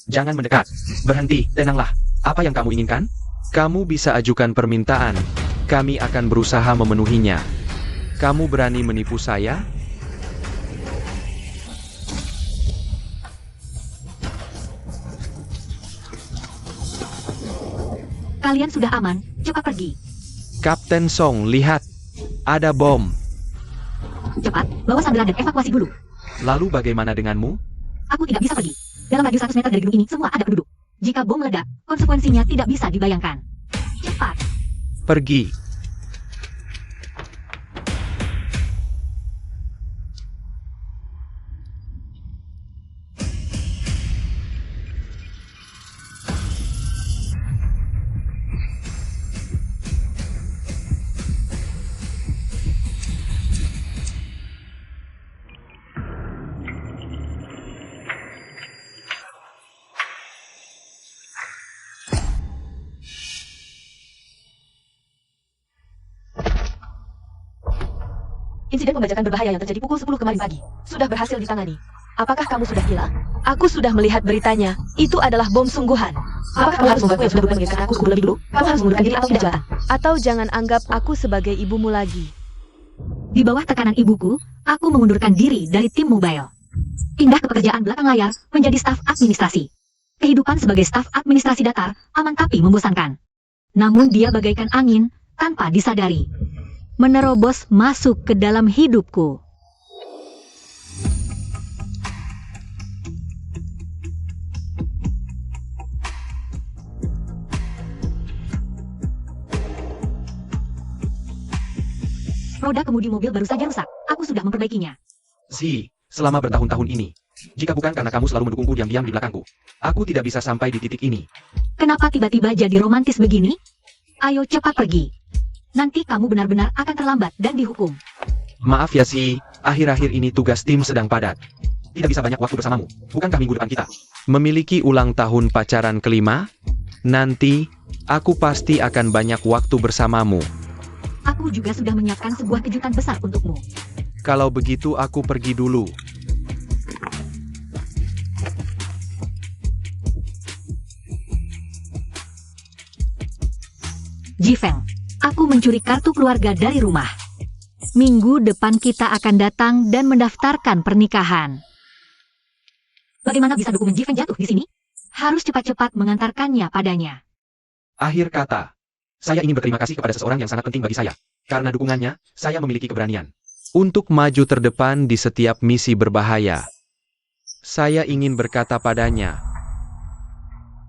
Jangan mendekat. Berhenti, tenanglah. Apa yang kamu inginkan? Kamu bisa ajukan permintaan. Kami akan berusaha memenuhinya. Kamu berani menipu saya? Kalian sudah aman, cepat pergi. Kapten Song, lihat. Ada bom. Cepat, bawa Sandra dan evakuasi dulu. Lalu bagaimana denganmu? Aku tidak bisa pergi. Dalam radius 100 meter dari gedung ini, semua ada penduduk. Jika bom meledak, konsekuensinya tidak bisa dibayangkan. Cepat. Pergi. Insiden pembajakan berbahaya yang terjadi pukul 10 kemarin pagi sudah berhasil ditangani. Apakah kamu sudah gila? Aku sudah melihat beritanya. Itu adalah bom sungguhan. Apakah kamu harus membuatku yang sudah bukan mengingatkan aku lebih dulu? Kamu harus mengundurkan diri atau tidak jabatan. Atau jangan anggap aku sebagai ibumu lagi. Di bawah tekanan ibuku, aku mengundurkan diri dari tim mobile. Pindah ke pekerjaan belakang layar menjadi staf administrasi. Kehidupan sebagai staf administrasi datar aman tapi membosankan. Namun dia bagaikan angin tanpa disadari. Menerobos masuk ke dalam hidupku. Roda kemudi mobil baru saja rusak. Aku sudah memperbaikinya. Selama bertahun-tahun ini. Jika bukan karena kamu selalu mendukungku diam-diam di belakangku, aku tidak bisa sampai di titik ini. Kenapa tiba-tiba jadi romantis begini? Ayo cepat pergi. Nanti kamu benar-benar akan terlambat dan dihukum. Maaf ya akhir-akhir ini tugas tim sedang padat. Tidak bisa banyak waktu bersamamu. Bukankah minggu depan kita Memiliki ulang tahun pacaran kelima? Nanti, aku pasti akan banyak waktu bersamamu. Aku juga sudah menyiapkan sebuah kejutan besar untukmu. Kalau begitu aku pergi dulu. Jifeng, aku mencuri kartu keluarga dari rumah. Minggu depan kita akan datang dan mendaftarkan pernikahan. Bagaimana bisa dokumen Jifeng jatuh di sini? Harus cepat-cepat mengantarkannya padanya. Akhir kata, saya ingin berterima kasih kepada seseorang yang sangat penting bagi saya. Karena dukungannya, saya memiliki keberanian. Untuk maju terdepan di setiap misi berbahaya. Saya ingin berkata padanya,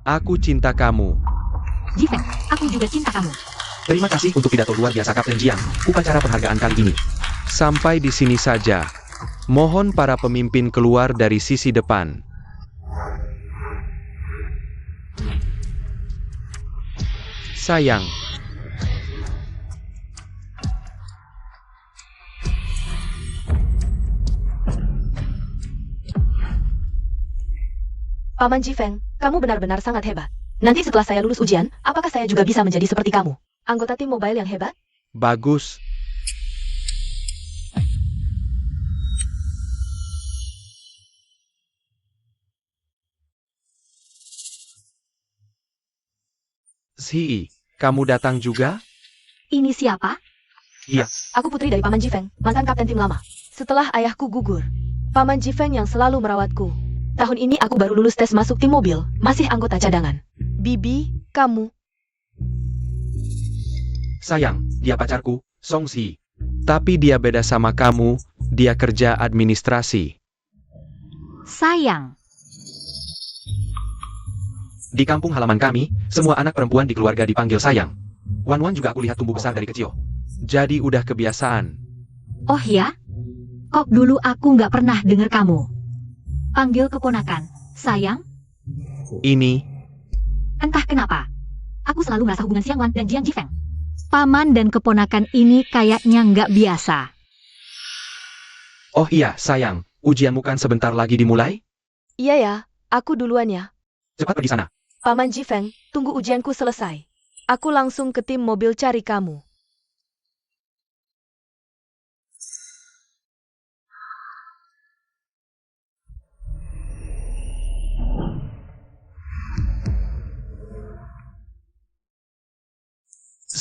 aku cinta kamu. Jifeng, aku juga cinta kamu. Terima kasih untuk pidato luar biasa Kapten Jiang, upacara penghargaan kali ini. Sampai di sini saja. Mohon para pemimpin keluar dari sisi depan. Sayang. Paman Jifeng, kamu benar-benar sangat hebat. Nanti setelah saya lulus ujian, apakah saya juga bisa menjadi seperti kamu? Anggota tim mobile yang hebat? Bagus. Kamu datang juga? Ini siapa? Iya, Aku putri dari Paman Jifeng, mantan kapten tim lama. Setelah ayahku gugur, Paman Jifeng yang selalu merawatku. Tahun ini aku baru lulus tes masuk tim mobil, masih anggota cadangan. Bibi, kamu. sayang, dia pacarku, Song Si. Tapi dia beda sama kamu, dia kerja administrasi. Sayang. Di kampung halaman kami, semua anak perempuan di keluarga dipanggil sayang. Wan Wan juga aku lihat tumbuh besar dari kecil. Jadi udah kebiasaan. Oh ya? Kok dulu aku nggak pernah dengar kamu? Panggil keponakan. Sayang? Ini, Entah kenapa. Aku selalu merasa hubungan Xiang Wan dan Jiang Jifeng. Paman dan keponakan ini kayaknya nggak biasa. Oh iya, sayang, ujianmu kan sebentar lagi dimulai? Iya ya, aku duluan ya. Cepat pergi sana. Paman Jifeng, tunggu ujianku selesai. Aku langsung ke tim mobil cari kamu.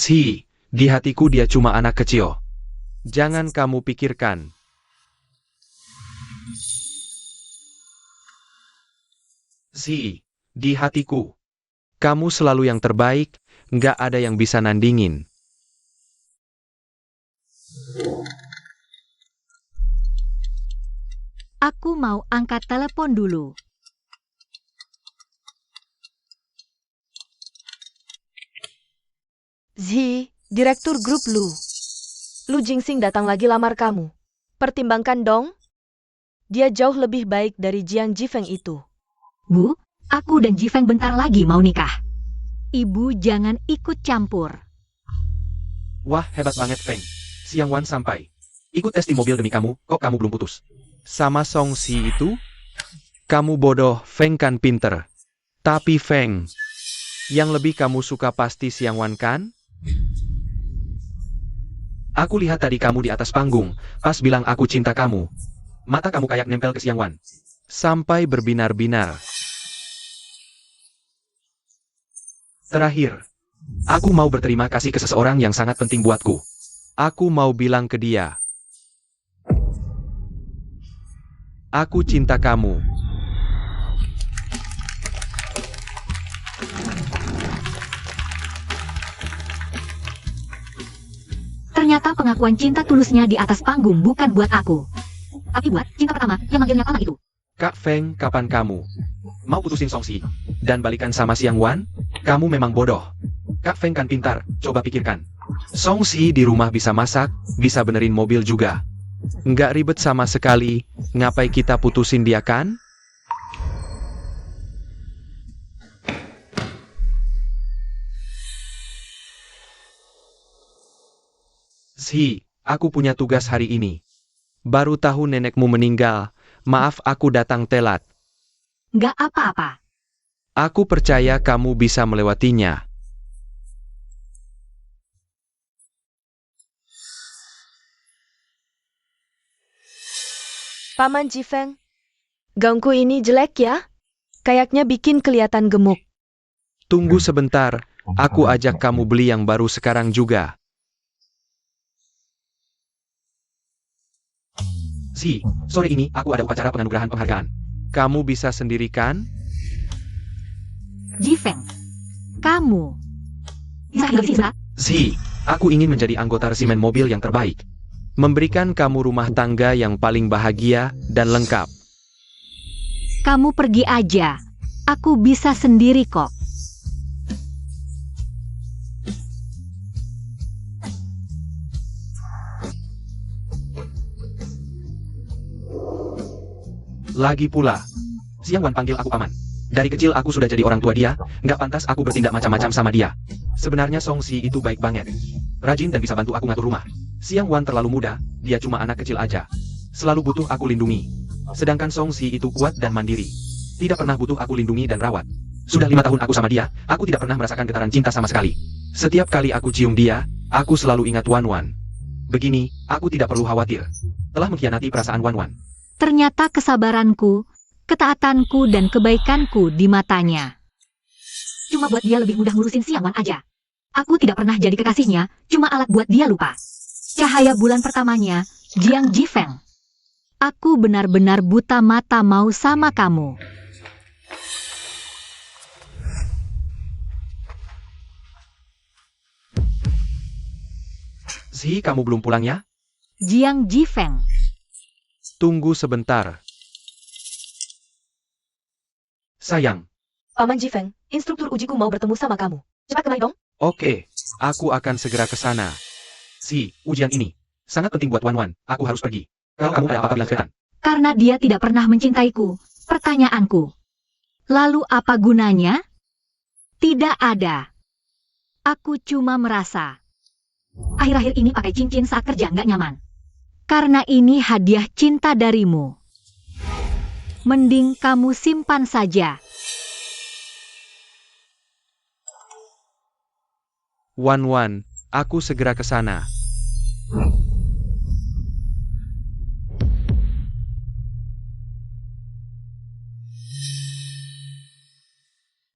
Si, di hatiku dia cuma anak kecil. Jangan kamu pikirkan. Si, di hatiku. Kamu selalu yang terbaik, nggak ada yang bisa nandingin. Aku mau angkat telepon dulu. Zi, Direktur Grup Lu. Lu Jingsing datang lagi lamar kamu. Pertimbangkan dong. Dia jauh lebih baik dari Jiang Jifeng itu. Bu, aku dan Jifeng bentar lagi mau nikah. Ibu jangan ikut campur. Wah, hebat banget, Feng. Siang Wan sampai. Ikut tes di mobil demi kamu, kok kamu belum putus? Sama Song Si itu? Kamu bodoh, Feng kan pinter. Tapi Feng, yang lebih kamu suka pasti Xiang Wan kan? Aku lihat tadi kamu di atas panggung, pas bilang aku cinta kamu. Mata kamu kayak nempel ke Xiang Wan. Sampai berbinar-binar. Terakhir, aku mau berterima kasih ke seseorang yang sangat penting buatku. Aku mau bilang ke dia. Aku cinta kamu. Ternyata pengakuan cinta tulusnya di atas panggung bukan buat aku. Tapi buat cinta pertama yang manggilnya Paman itu. Kak Feng, kapan kamu? Mau putusin Song Si dan balikan sama Xiang Wan? Kamu memang bodoh. Kak Feng kan pintar, coba pikirkan. Song Si di rumah bisa masak, bisa benerin mobil juga. Nggak ribet sama sekali, ngapain kita putusin dia kan? Si, aku punya tugas hari ini. Baru tahu nenekmu meninggal, maaf aku datang telat. Nggak apa-apa. Aku percaya kamu bisa melewatinya. Paman Jifeng, gaunku ini jelek ya? Kayaknya bikin kelihatan gemuk. Tunggu sebentar, aku ajak kamu beli yang baru sekarang juga. Si, sore ini aku ada upacara penganugerahan penghargaan. Kamu bisa sendiri kan? Jifeng, kamu bisa hidup di sini, Mbak? Si, aku ingin menjadi anggota resimen mobil yang terbaik. Memberikan kamu rumah tangga yang paling bahagia dan lengkap. Kamu pergi aja. Aku bisa sendiri kok. Lagi pula, Xiang Wan panggil aku paman. Dari kecil aku sudah jadi orang tua dia, nggak pantas aku bertindak macam-macam sama dia. Sebenarnya Song Si itu baik banget. Rajin dan bisa bantu aku ngatur rumah. Xiang Wan terlalu muda, dia cuma anak kecil aja. Selalu butuh aku lindungi. Sedangkan Song Si itu kuat dan mandiri. Tidak pernah butuh aku lindungi dan rawat. Sudah 5 tahun aku sama dia, aku tidak pernah merasakan getaran cinta sama sekali. Setiap kali aku cium dia, aku selalu ingat Wan Wan. Begini, aku tidak perlu khawatir. Telah mengkhianati perasaan Wan Wan. Ternyata kesabaranku, ketaatanku, dan kebaikanku di matanya. Cuma buat dia lebih mudah ngurusin Xiang Wan aja. Aku tidak pernah jadi kekasihnya, cuma alat buat dia lupa. Cahaya bulan pertamanya, Jiang Jifeng. Aku benar-benar buta mata mau sama kamu. Si, kamu belum pulang ya? Jiang Jifeng. Tunggu sebentar. Sayang. Paman Jifeng, instruktur ujiku mau bertemu sama kamu. Cepat kemari dong. Oke, aku akan segera ke sana. Si, ujian ini sangat penting buat Wan Wan. Aku harus pergi. Kalau kamu ada apa-apa bilang kelihatan. Karena dia tidak pernah mencintaiku. Pertanyaanku. Lalu apa gunanya? Tidak ada. Aku cuma merasa. Akhir-akhir ini pakai cincin saat kerja nggak nyaman. Karena ini hadiah cinta darimu. Mending kamu simpan saja. Wan Wan, aku segera ke sana.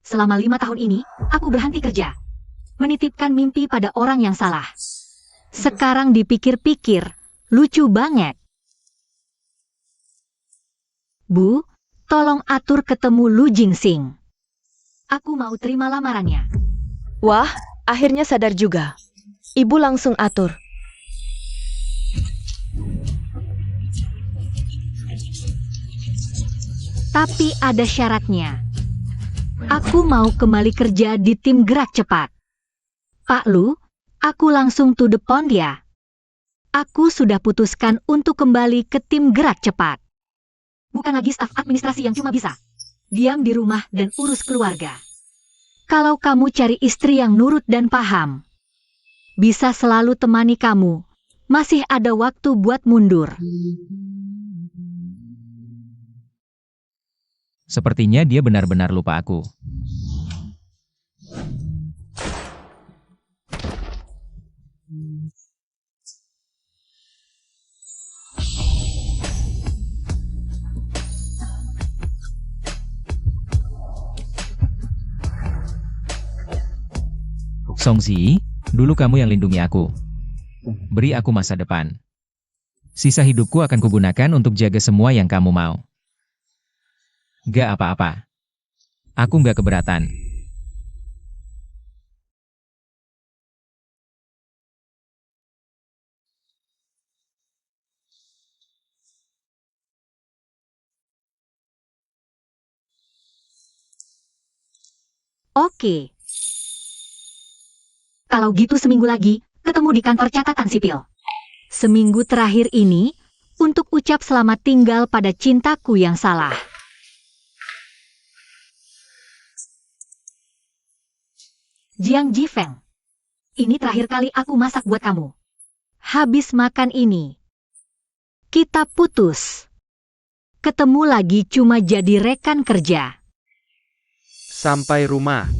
Selama 5 tahun ini, aku berhenti kerja. menitipkan mimpi pada orang yang salah. Sekarang dipikir-pikir, lucu banget. Bu, tolong atur ketemu Lu Jingsing. Aku mau terima lamarannya. Wah, akhirnya sadar juga. Ibu langsung atur. Tapi ada syaratnya. Aku mau kembali kerja di tim gerak cepat. Pak Lu, aku langsung to the point ya. Aku sudah putuskan untuk kembali ke tim gerak cepat. Bukan lagi staf administrasi yang cuma bisa diam di rumah dan urus keluarga. Kalau kamu cari istri yang nurut dan paham, bisa selalu temani kamu. Masih ada waktu buat mundur. Sepertinya dia benar-benar lupa aku. Songzi, dulu kamu yang lindungi aku. Beri aku masa depan. Sisa hidupku akan kugunakan untuk jaga semua yang kamu mau. Gak apa-apa. Aku gak keberatan. Oke. Kalau gitu seminggu lagi, ketemu di kantor catatan sipil. Seminggu terakhir ini, untuk ucap selamat tinggal pada cintaku yang salah. Jiang Jifeng, ini terakhir kali aku masak buat kamu. Habis makan ini, kita putus. Ketemu lagi cuma jadi rekan kerja. Sampai rumah.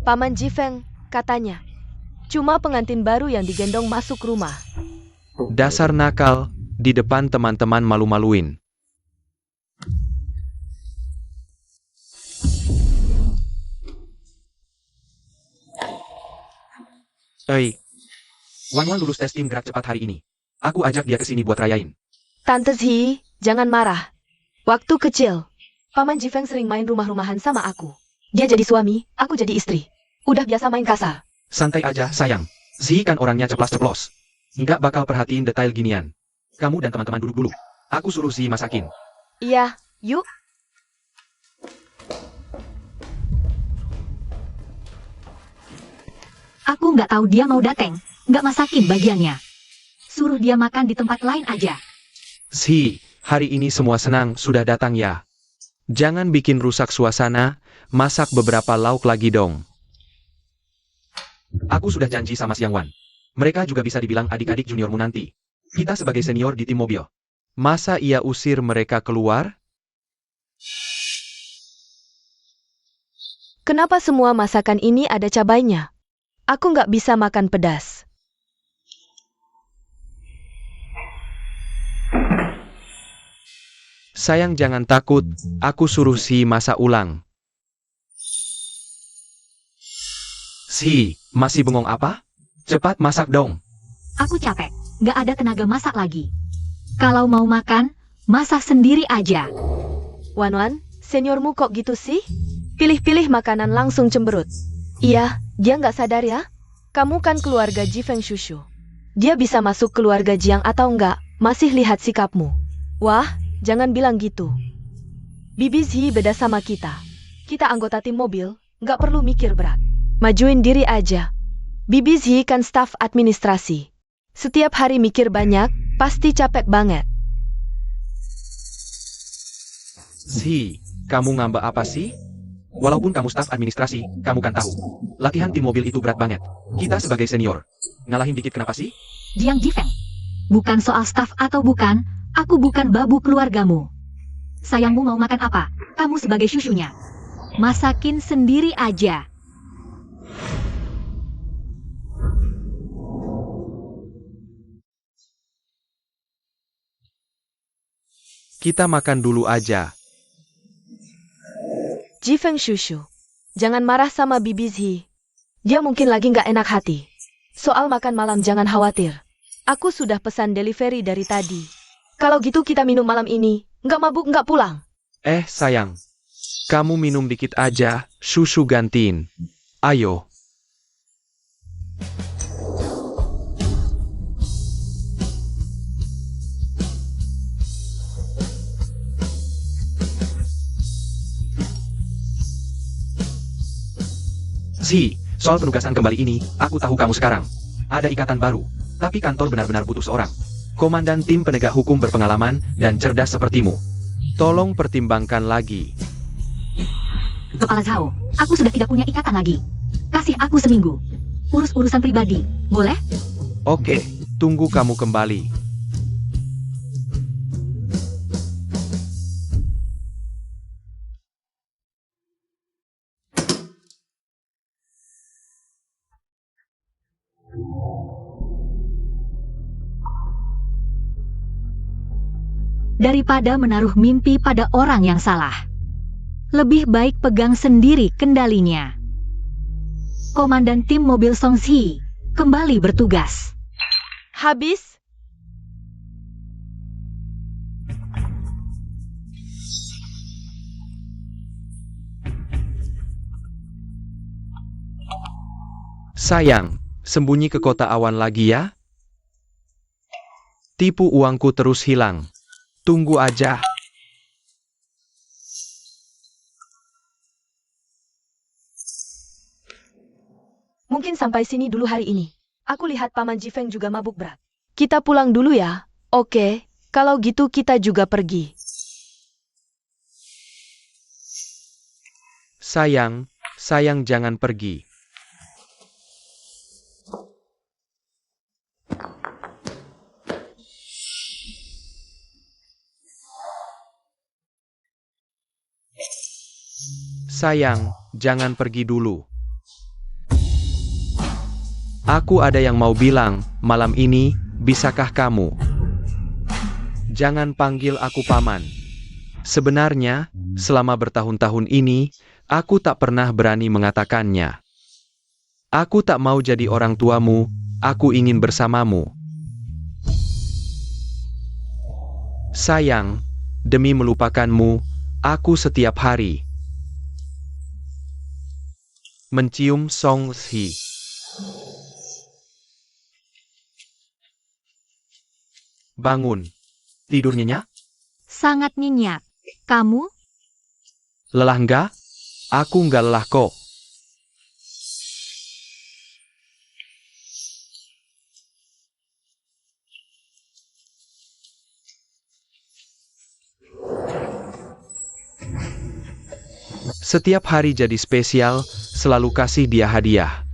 Paman Jifeng, katanya. Cuma pengantin baru yang digendong masuk rumah. Dasar nakal, di depan teman-teman malu-maluin. Wan Wan lulus tes tim gerak cepat hari ini. Aku ajak dia ke sini buat rayain. Tante Zhi, jangan marah. Waktu kecil, Paman Jifeng sering main rumah-rumahan sama aku. Dia jadi suami, aku jadi istri. Udah biasa main kasar. Santai aja, sayang. Zhi kan orangnya ceplas-ceplos. Nggak bakal perhatiin detail ginian. Kamu dan teman-teman duduk dulu. Aku suruh Zhi masakin. Iya, yuk. Aku nggak tahu dia mau dateng, nggak masakin bagiannya. Suruh dia makan di tempat lain aja. Zhi, hari ini semua senang sudah datang ya. Jangan bikin rusak suasana, masak beberapa lauk lagi dong. Aku sudah janji sama Siang Wan. Mereka juga bisa dibilang adik-adik juniormu nanti. Kita sebagai senior di tim mobil. Masa ia usir mereka keluar? Kenapa semua masakan ini ada cabainya? Aku nggak bisa makan pedas. Sayang jangan takut, aku suruh si masak ulang. Zhi, masih bengong apa? Cepat masak dong. Aku capek, nggak ada tenaga masak lagi. Kalau mau makan, masak sendiri aja. Wan Wan, seniormu kok gitu sih? Pilih-pilih makanan langsung cemberut. Iya, dia nggak sadar ya? Kamu kan keluarga Jifeng Shushu. Dia bisa masuk keluarga Jiang atau enggak, masih lihat sikapmu. Wah, jangan bilang gitu. Bibi Zhi beda sama kita. Kita anggota tim mobil, nggak perlu mikir berat. Majuin diri aja. Bibi Zhi kan staf administrasi. Setiap hari mikir banyak, pasti capek banget. Zhi, kamu ngambek apa sih? Walaupun kamu staf administrasi, kamu kan tahu. Latihan tim mobil itu berat banget. Kita sebagai senior. Ngalahin dikit kenapa sih? Jiang Jifeng, bukan soal staf atau bukan, aku bukan babu keluargamu. Sayangmu mau makan apa? Kamu sebagai syusyunya. Masakin sendiri aja. Kita makan dulu aja. Jifeng Shushu, jangan marah sama Bibi Zhi. Dia mungkin lagi nggak enak hati. Soal makan malam jangan khawatir. Aku sudah pesan delivery dari tadi. Kalau gitu kita minum malam ini. Nggak mabuk nggak pulang. Sayang. Kamu minum dikit aja, susu gantiin. Ayo. Soal penugasan kembali ini, aku tahu kamu sekarang. Ada ikatan baru, tapi kantor benar-benar butuh seorang komandan tim penegak hukum berpengalaman dan cerdas sepertimu. Tolong pertimbangkan lagi. Kepala Zhao, aku sudah tidak punya ikatan lagi. Kasih aku seminggu. Urus urusan pribadi, boleh? Oke, tunggu kamu kembali. Daripada menaruh mimpi pada orang yang salah, lebih baik pegang sendiri kendalinya. Komandan tim mobil Songshi kembali bertugas. Habis? Sayang, sembunyi ke kota awan lagi ya. Tipu uangku terus hilang. Tunggu aja. Mungkin sampai sini dulu hari ini. Aku lihat Paman Jifeng juga mabuk berat. Kita pulang dulu ya. Oke, kalau gitu kita juga pergi. Sayang jangan pergi. Sayang, jangan pergi dulu. Aku ada yang mau bilang, malam ini, bisakah kamu? Jangan panggil aku paman. Sebenarnya, selama bertahun-tahun ini, aku tak pernah berani mengatakannya. Aku tak mau jadi orang tuamu, aku ingin bersamamu. Sayang, demi melupakanmu, aku setiap hari mencium Songshi. Bangun. Tidur nyenyak? Sangat nyenyak. Kamu? Lelah enggak? Aku enggak lelah kok. Setiap hari jadi spesial, selalu kasih dia hadiah.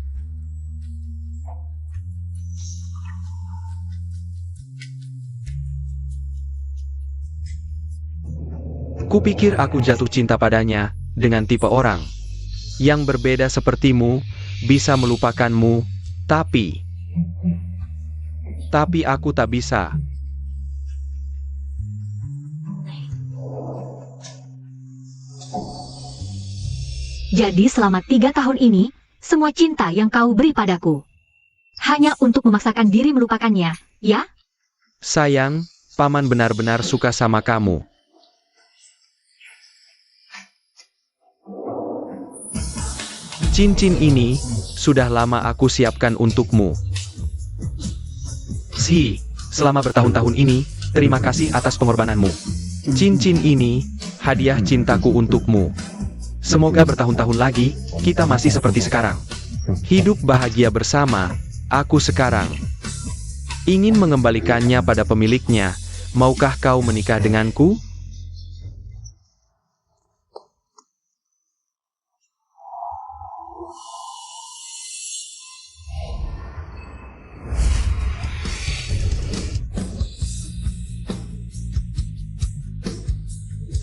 Kupikir aku jatuh cinta padanya, dengan tipe orang yang berbeda sepertimu, bisa melupakanmu, tapi aku tak bisa. Jadi selama 3 tahun ini, semua cinta yang kau beri padaku hanya untuk memaksakan diri melupakannya, ya? Sayang, paman benar-benar suka sama kamu. Cincin ini sudah lama aku siapkan untukmu. Selama bertahun-tahun ini, terima kasih atas pengorbananmu. Cincin ini hadiah cintaku untukmu. Semoga bertahun-tahun lagi, kita masih seperti sekarang. Hidup bahagia bersama, aku sekarang ingin mengembalikannya pada pemiliknya. Maukah kau menikah denganku?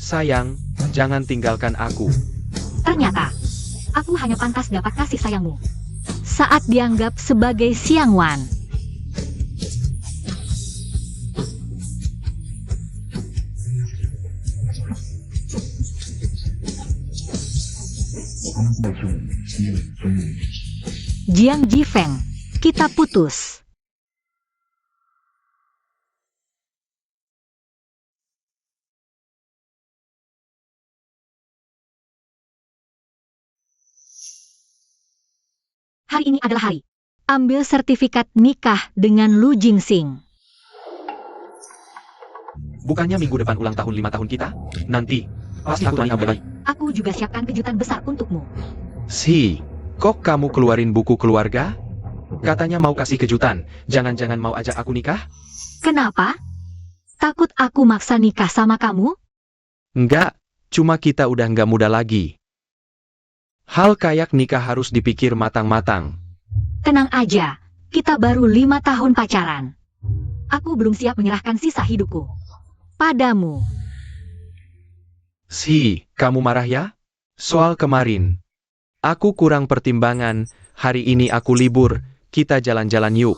Sayang, jangan tinggalkan aku. Ternyata, aku hanya pantas dapat kasih sayangmu saat dianggap sebagai Xiangwan. Jiang Jifeng, kita putus. Hari ini adalah hari. Ambil sertifikat nikah dengan Lu Jingxing. Bukannya minggu depan ulang tahun 5 tahun kita? Nanti, pasti aku tanya baik. Aku juga siapkan kejutan besar untukmu. Si, kok kamu keluarin buku keluarga? Katanya mau kasih kejutan, jangan-jangan mau ajak aku nikah? Kenapa? Takut aku maksa nikah sama kamu? Enggak, cuma kita udah nggak muda lagi. Hal kayak nikah harus dipikir matang-matang. Tenang aja, kita baru 5 tahun pacaran. Aku belum siap menyerahkan sisa hidupku padamu. Si, kamu marah ya? Soal kemarin. Aku kurang pertimbangan, hari ini aku libur, kita jalan-jalan yuk.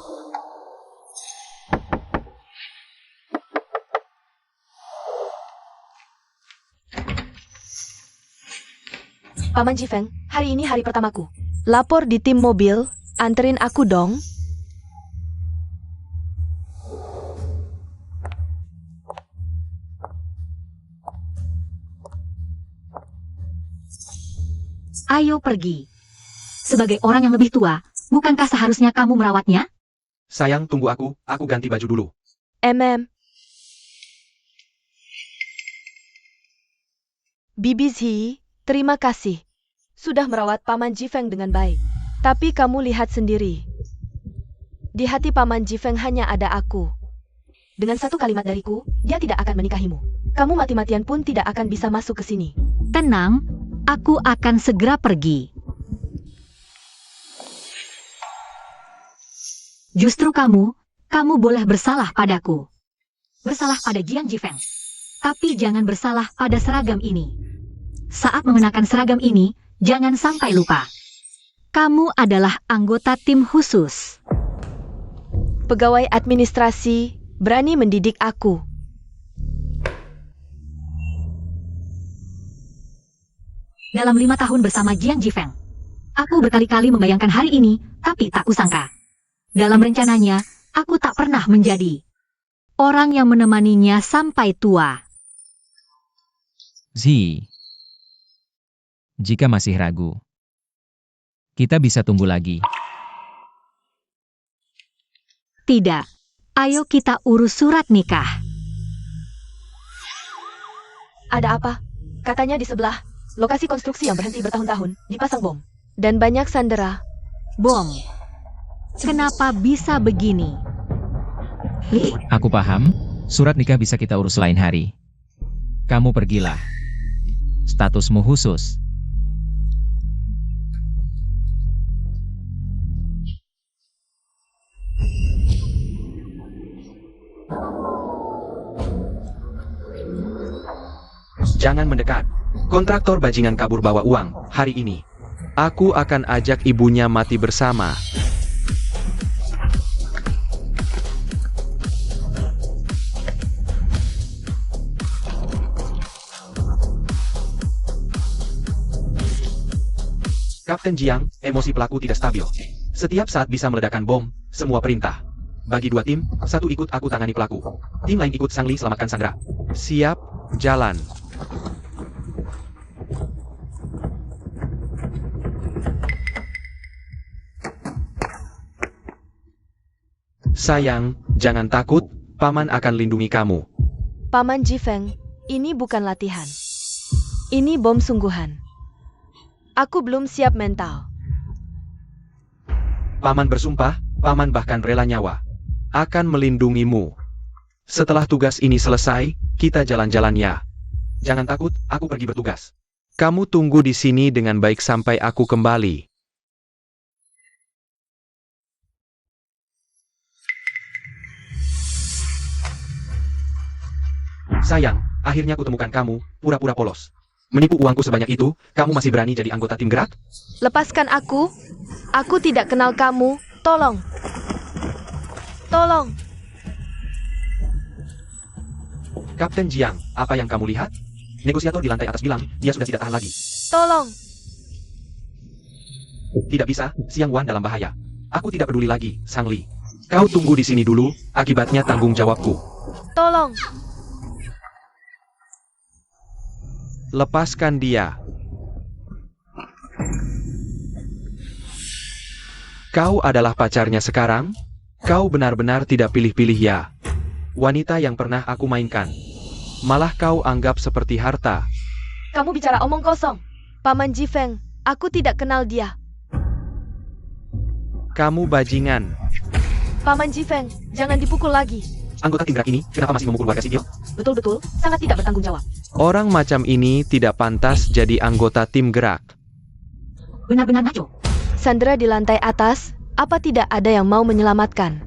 Paman Jifeng, hari ini hari pertamaku. Lapor di tim mobil, anterin aku dong. Ayo pergi. Sebagai orang yang lebih tua, bukankah seharusnya kamu merawatnya? Sayang, tunggu aku ganti baju dulu. Bibi Zi, terima kasih. Sudah merawat Paman Jifeng dengan baik. Tapi kamu lihat sendiri. Di hati Paman Jifeng hanya ada aku. Dengan satu kalimat dariku, dia tidak akan menikahimu. Kamu mati-matian pun tidak akan bisa masuk ke sini. Tenang, aku akan segera pergi. Justru kamu boleh bersalah padaku. Bersalah pada Jiang Jifeng. Tapi jangan bersalah pada seragam ini. Saat mengenakan seragam ini, jangan sampai lupa. Kamu adalah anggota tim khusus. Pegawai administrasi berani mendidik aku. Dalam 5 tahun bersama Jiang Jifeng, aku berkali-kali membayangkan hari ini, tapi tak kusangka. Dalam rencananya, aku tak pernah menjadi orang yang menemaninya sampai tua. Zi, jika masih ragu, kita bisa tunggu lagi. Tidak, ayo kita urus surat nikah. Ada apa? Katanya di sebelah, lokasi konstruksi yang berhenti bertahun-tahun, dipasang bom. Dan banyak sandera. Bom. Kenapa bisa begini? Aku paham, surat nikah bisa kita urus lain hari. Kamu pergilah. Statusmu khusus. Jangan mendekat. Kontraktor bajingan kabur bawa uang hari ini. Aku akan ajak ibunya mati bersama. Kapten Jiang, emosi pelaku tidak stabil. Setiap saat bisa meledakkan bom, semua perintah. Bagi 2 tim, 1 ikut aku tangani pelaku. Tim lain ikut Sangli selamatkan Sandra. Siap, jalan. Sayang, jangan takut, Paman akan lindungi kamu. Paman Jifeng, ini bukan latihan. Ini bom sungguhan. Aku belum siap mental. Paman bersumpah, Paman bahkan rela nyawa. Akan melindungimu. Setelah tugas ini selesai, kita jalan-jalan ya. Jangan takut, aku pergi bertugas. Kamu tunggu di sini dengan baik sampai aku kembali. Sayang, akhirnya kutemukan kamu, pura-pura polos. Menipu uangku sebanyak itu, kamu masih berani jadi anggota tim gerak? Lepaskan aku. Aku tidak kenal kamu. Tolong. Tolong. Kapten Jiang, apa yang kamu lihat? Negosiator di lantai atas bilang, dia sudah tidak tahan lagi. Tolong. Tidak bisa, Xiang Wan dalam bahaya. Aku tidak peduli lagi, Sang Li. Kau tunggu di sini dulu, akibatnya tanggung jawabku. Tolong, Lepaskan dia. Kau adalah pacarnya sekarang? Kau benar-benar tidak pilih-pilih ya. Wanita yang pernah aku mainkan. Malah kau anggap seperti harta. Kamu bicara omong kosong. Paman Jifeng, aku tidak kenal dia. Kamu bajingan. Paman Jifeng, jangan dipukul lagi. Anggota tim gerak ini, kenapa masih memukul warga sipil? Betul-betul, sangat tidak bertanggung jawab. Orang macam ini tidak pantas jadi anggota tim gerak. Benar-benar ngaco. Sandra di lantai atas, apa tidak ada yang mau menyelamatkan?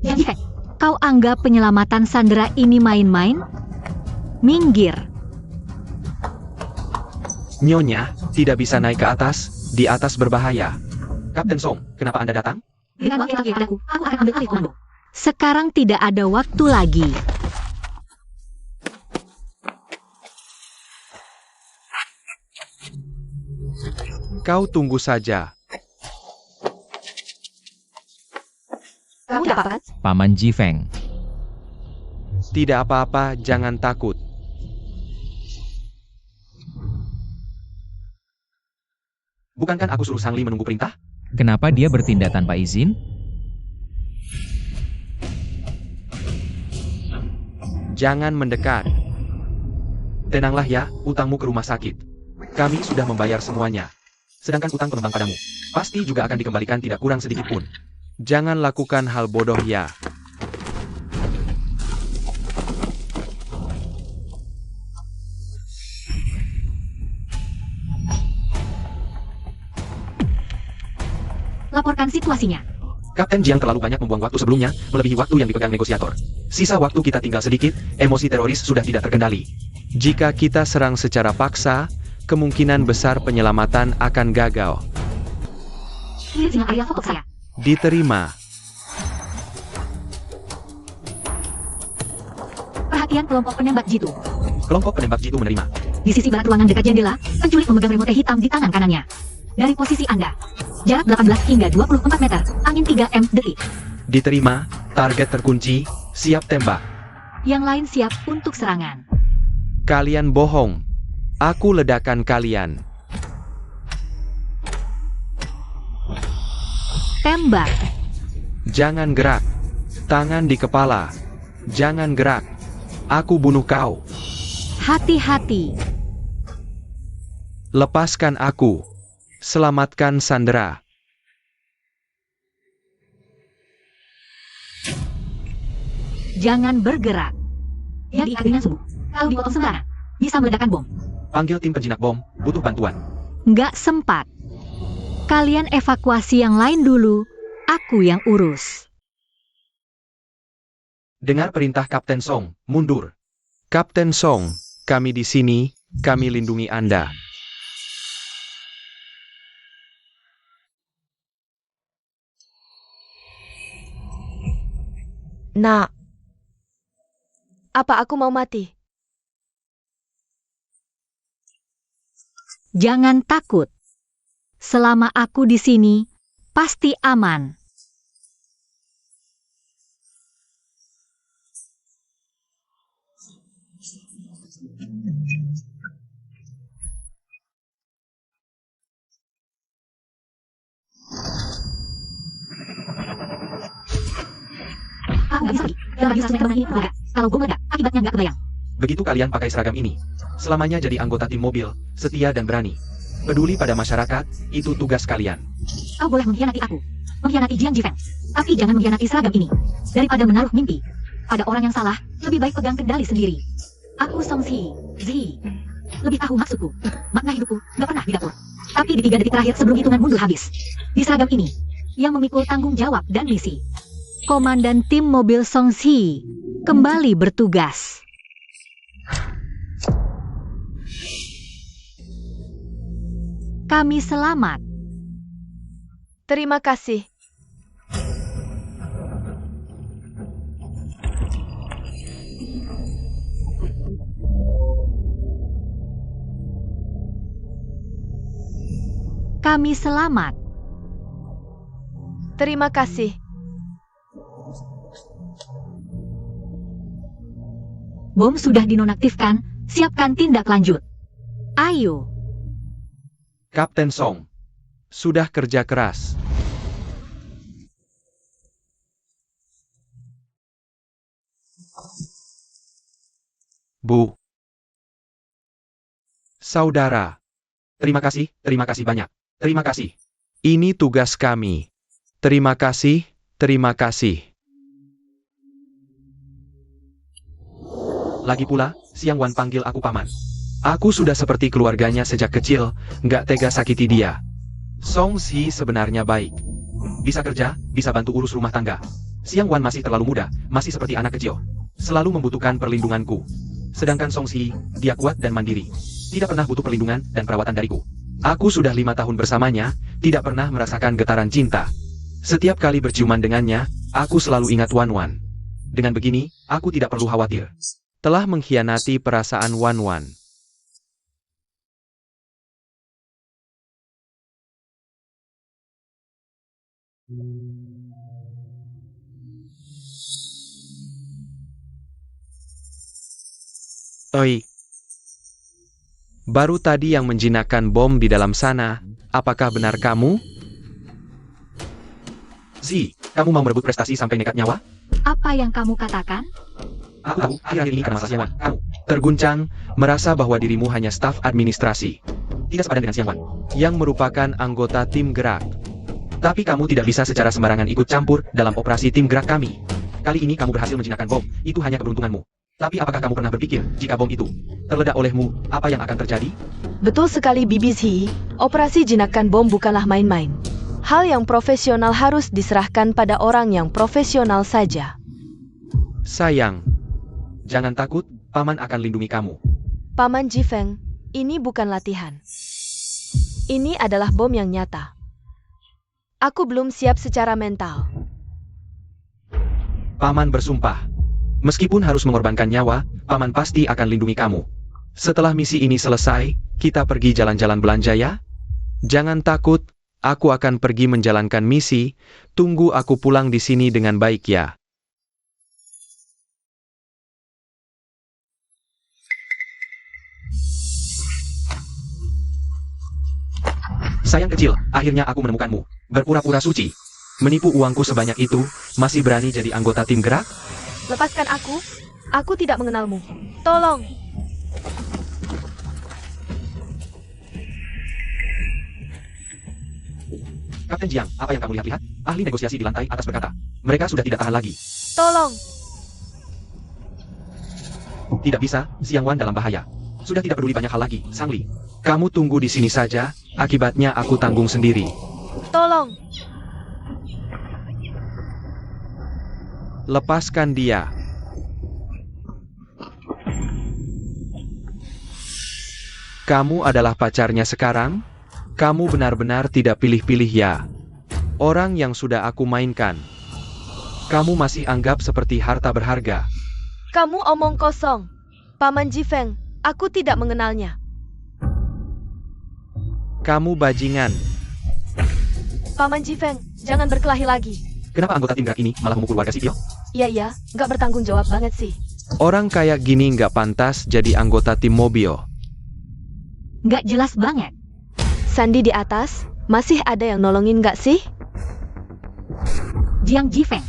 Yang Jifeng, kau anggap penyelamatan Sandra ini main-main? Minggir. Nyonya, tidak bisa naik ke atas, di atas berbahaya. Kapten Song, kenapa Anda datang? Dengan wakil padaku, aku akan ambil alih komando. Sekarang tidak ada waktu lagi. Kau tunggu saja. Kamu tidak apa-apa kan? Paman Jifeng. Tidak apa-apa, jangan takut. Bukankah aku suruh Sang Li menunggu perintah? Kenapa dia bertindak tanpa izin? Jangan mendekat. Tenanglah ya, utangmu ke rumah sakit. Kami sudah membayar semuanya. Sedangkan utang pengembang padamu, pasti juga akan dikembalikan tidak kurang sedikit pun. Jangan lakukan hal bodoh ya. Laporkan situasinya. Kapten Jiang terlalu banyak membuang waktu sebelumnya, melebihi waktu yang dipegang negosiator. Sisa waktu kita tinggal sedikit, emosi teroris sudah tidak terkendali. Jika kita serang secara paksa, kemungkinan besar penyelamatan akan gagal. Kirim sinyal aerial foto saya. Diterima. Perhatian kelompok penembak jitu. Kelompok penembak jitu menerima. Di sisi barat ruangan dekat jendela, penculik memegang remote hitam di tangan kanannya. Dari posisi Anda, jarak 18 hingga 24 meter, angin 3 m detik. Diterima, target terkunci, siap tembak. Yang lain siap untuk serangan. Kalian bohong. Aku ledakan kalian. Tembak. Jangan gerak. Tangan di kepala. Jangan gerak. Aku bunuh kau. Hati-hati. Lepaskan aku. Selamatkan Sandra. Jangan bergerak. Yang diikat dengan sumbu. Kalau dipotong sembarangan, bisa meledakkan bom. Panggil tim penjinak bom, butuh bantuan. Nggak sempat. Kalian evakuasi yang lain dulu, aku yang urus. Dengar perintah Kapten Song, mundur. Kapten Song, kami di sini, kami lindungi Anda. Nak, apa aku mau mati? Jangan takut. Selama aku di sini, pasti aman. Aku nggak bisa lagi. Dalam radius 100 meter ini meledak. Kalau bom meledak, akibatnya nggak kebayang. Begitu kalian pakai seragam ini, selamanya jadi anggota tim mobil, setia dan berani. Peduli pada masyarakat, itu tugas kalian. Kau boleh mengkhianati aku, mengkhianati Jiang Jifeng, tapi jangan mengkhianati seragam ini. Daripada menaruh mimpi pada orang yang salah, lebih baik pegang kendali sendiri. Aku Song Zi. Lebih tahu maksudku. Makna hidupku nggak pernah di dapur. Tapi di 3 detik terakhir sebelum hitungan mundur habis, di seragam ini, yang memikul tanggung jawab dan misi. Komandan tim mobil Song Zi kembali bertugas. Kami selamat. Terima kasih. kami selamat. Terima kasih. Bom sudah dinonaktifkan, siapkan tindak lanjut. Ayo. Kapten Song. Sudah kerja keras. Bu. Saudara. Terima kasih banyak. Terima kasih. Ini tugas kami. Terima kasih, terima kasih. Lagi pula, Siang Wan panggil aku paman. Aku sudah seperti keluarganya sejak kecil, nggak tega sakiti dia. Song Si sebenarnya baik. Bisa kerja, bisa bantu urus rumah tangga. Siang Wan masih terlalu muda, masih seperti anak kecil. Selalu membutuhkan perlindunganku. Sedangkan Song Si, dia kuat dan mandiri. Tidak pernah butuh perlindungan dan perawatan dariku. Aku sudah 5 tahun bersamanya, tidak pernah merasakan getaran cinta. Setiap kali berciuman dengannya, aku selalu ingat Wan Wan. Dengan begini, aku tidak perlu khawatir. Telah mengkhianati perasaan Wan Wan. Oi. Baru tadi yang menjinakkan bom di dalam sana, apakah benar kamu? Si, kamu mau merebut prestasi sampai nekat nyawa? Apa yang kamu katakan? Aku tahu, akhir-akhir ini karena masalah Siang Wan, kamu Terguncang, merasa bahwa dirimu hanya staf administrasi, tidak sepadan dengan Siang Wan. yang merupakan anggota tim gerak. Tapi kamu tidak bisa secara sembarangan ikut campur dalam operasi tim gerak kami. Kali ini kamu berhasil menjinakkan bom, itu hanya keberuntunganmu. Tapi apakah kamu pernah berpikir, jika bom itu terledak olehmu, apa yang akan terjadi? Betul sekali BBC, operasi jinakan bom bukanlah main-main. Hal yang profesional harus diserahkan pada orang yang profesional saja. Sayang, Jangan takut, Paman akan lindungi kamu. Paman Jifeng, ini bukan latihan. Ini adalah bom yang nyata. Aku belum siap secara mental. Paman bersumpah. Meskipun harus mengorbankan nyawa, Paman pasti akan lindungi kamu. setelah misi ini selesai, kita pergi jalan-jalan belanja ya? Jangan takut, aku akan pergi menjalankan misi, tunggu aku pulang di sini dengan baik ya. Sayang kecil, akhirnya aku menemukanmu. Berpura-pura suci. Menipu uangku sebanyak itu, masih berani jadi anggota tim gerak? Lepaskan aku. Aku tidak mengenalmu. Tolong. Kapten Jiang, apa yang kamu lihat-lihat? Ahli negosiasi di lantai atas berkata. Mereka sudah tidak tahan lagi. Tolong. Tidak bisa, Siang Wan dalam bahaya. Sudah tidak peduli banyak hal lagi, Sang Li. Kamu tunggu di sini saja, akibatnya aku tanggung sendiri. Tolong. Lepaskan dia. Kamu adalah pacarnya sekarang? Kamu benar-benar tidak pilih-pilih ya. Orang yang sudah aku mainkan. Kamu masih anggap seperti harta berharga. Kamu omong kosong. Paman Jifeng, aku tidak mengenalnya. Kamu bajingan. Paman Jifeng, jangan berkelahi lagi. Kenapa anggota tim gerak ini malah memukul warga sipil? Iya, nggak bertanggung jawab banget sih. Orang kayak gini nggak pantas jadi anggota tim Mobio. Nggak jelas banget. Sandi di atas, masih ada yang nolongin nggak sih? Jiang Jifeng,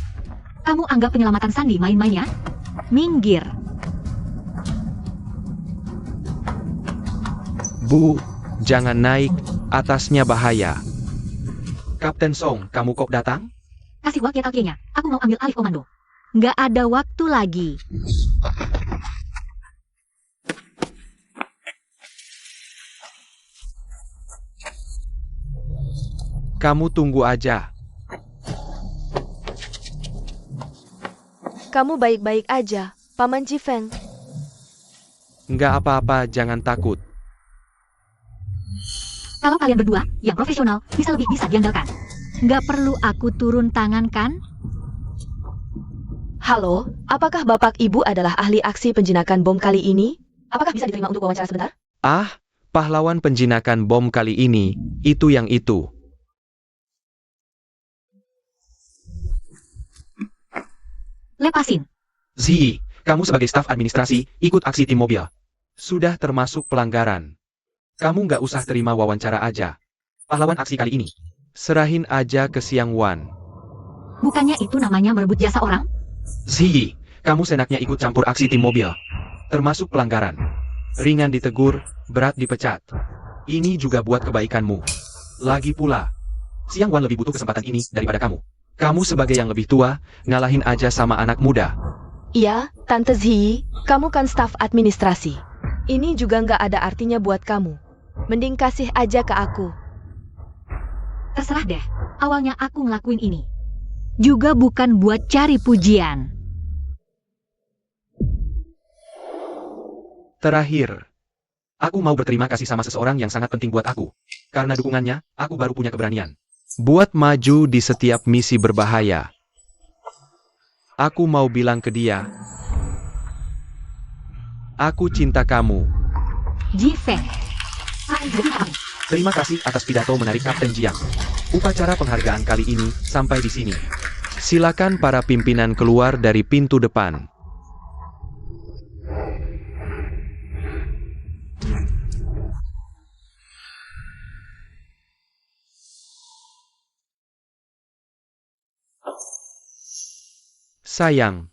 kamu anggap penyelamatan Sandi main-main ya? Minggir. Bu, jangan naik, atasnya bahaya. Kapten Song, kamu kok datang? Kasih walkie-talkie-nya, aku mau ambil alih komando. Nggak ada waktu lagi. Kamu tunggu aja. Kamu baik-baik aja, Paman Jifeng. Nggak apa-apa, jangan takut. Kalau kalian berdua, yang profesional, lebih bisa diandalkan. Nggak perlu aku turun tangan kan? Halo, apakah Bapak Ibu adalah ahli aksi penjinakan bom kali ini? Apakah bisa diterima untuk wawancara sebentar? Ah, Pahlawan penjinakan bom kali ini, itu yang itu. Lepasin. Ziyi, kamu sebagai staf administrasi, ikut aksi tim mobil. Sudah termasuk pelanggaran. Kamu nggak usah terima wawancara aja. Pahlawan aksi kali ini. Serahin aja ke Siang Wan. Bukannya itu namanya merebut jasa orang? Ziyi, kamu senaknya ikut campur aksi tim mobil. Termasuk pelanggaran. Ringan ditegur, berat dipecat. Ini juga buat kebaikanmu. Lagi pula, Siang Wan lebih butuh kesempatan ini daripada kamu. Kamu sebagai yang lebih tua, ngalahin aja sama anak muda. Iya, Tante Ziyi, kamu kan staf administrasi. Ini juga nggak ada artinya buat kamu. Mending kasih aja ke aku. Terserah deh, awalnya aku ngelakuin ini. Juga bukan buat cari pujian. Terakhir, Aku mau berterima kasih sama seseorang yang sangat penting buat aku. Karena dukungannya, aku baru punya keberanian. buat maju di setiap misi berbahaya. Aku mau bilang ke dia, aku cinta kamu. Jifeng. Jadi kamu. Terima kasih atas pidato menarik Kapten Jiang. Upacara penghargaan kali ini sampai di sini. Silakan para pimpinan keluar dari pintu depan. Sayang,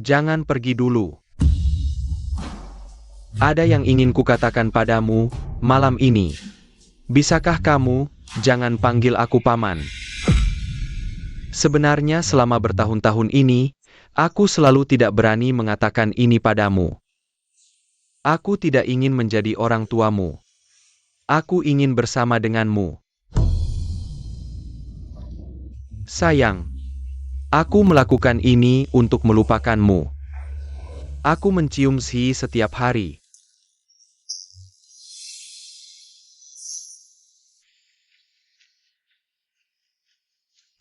jangan pergi dulu. Ada yang ingin kukatakan padamu malam ini. Bisakah kamu jangan panggil aku paman? Sebenarnya selama bertahun-tahun ini, aku selalu tidak berani mengatakan ini padamu. Aku tidak ingin menjadi orang tuamu. Aku ingin bersama denganmu. Sayang, aku melakukan ini untuk melupakanmu. Aku mencium Zhi setiap hari.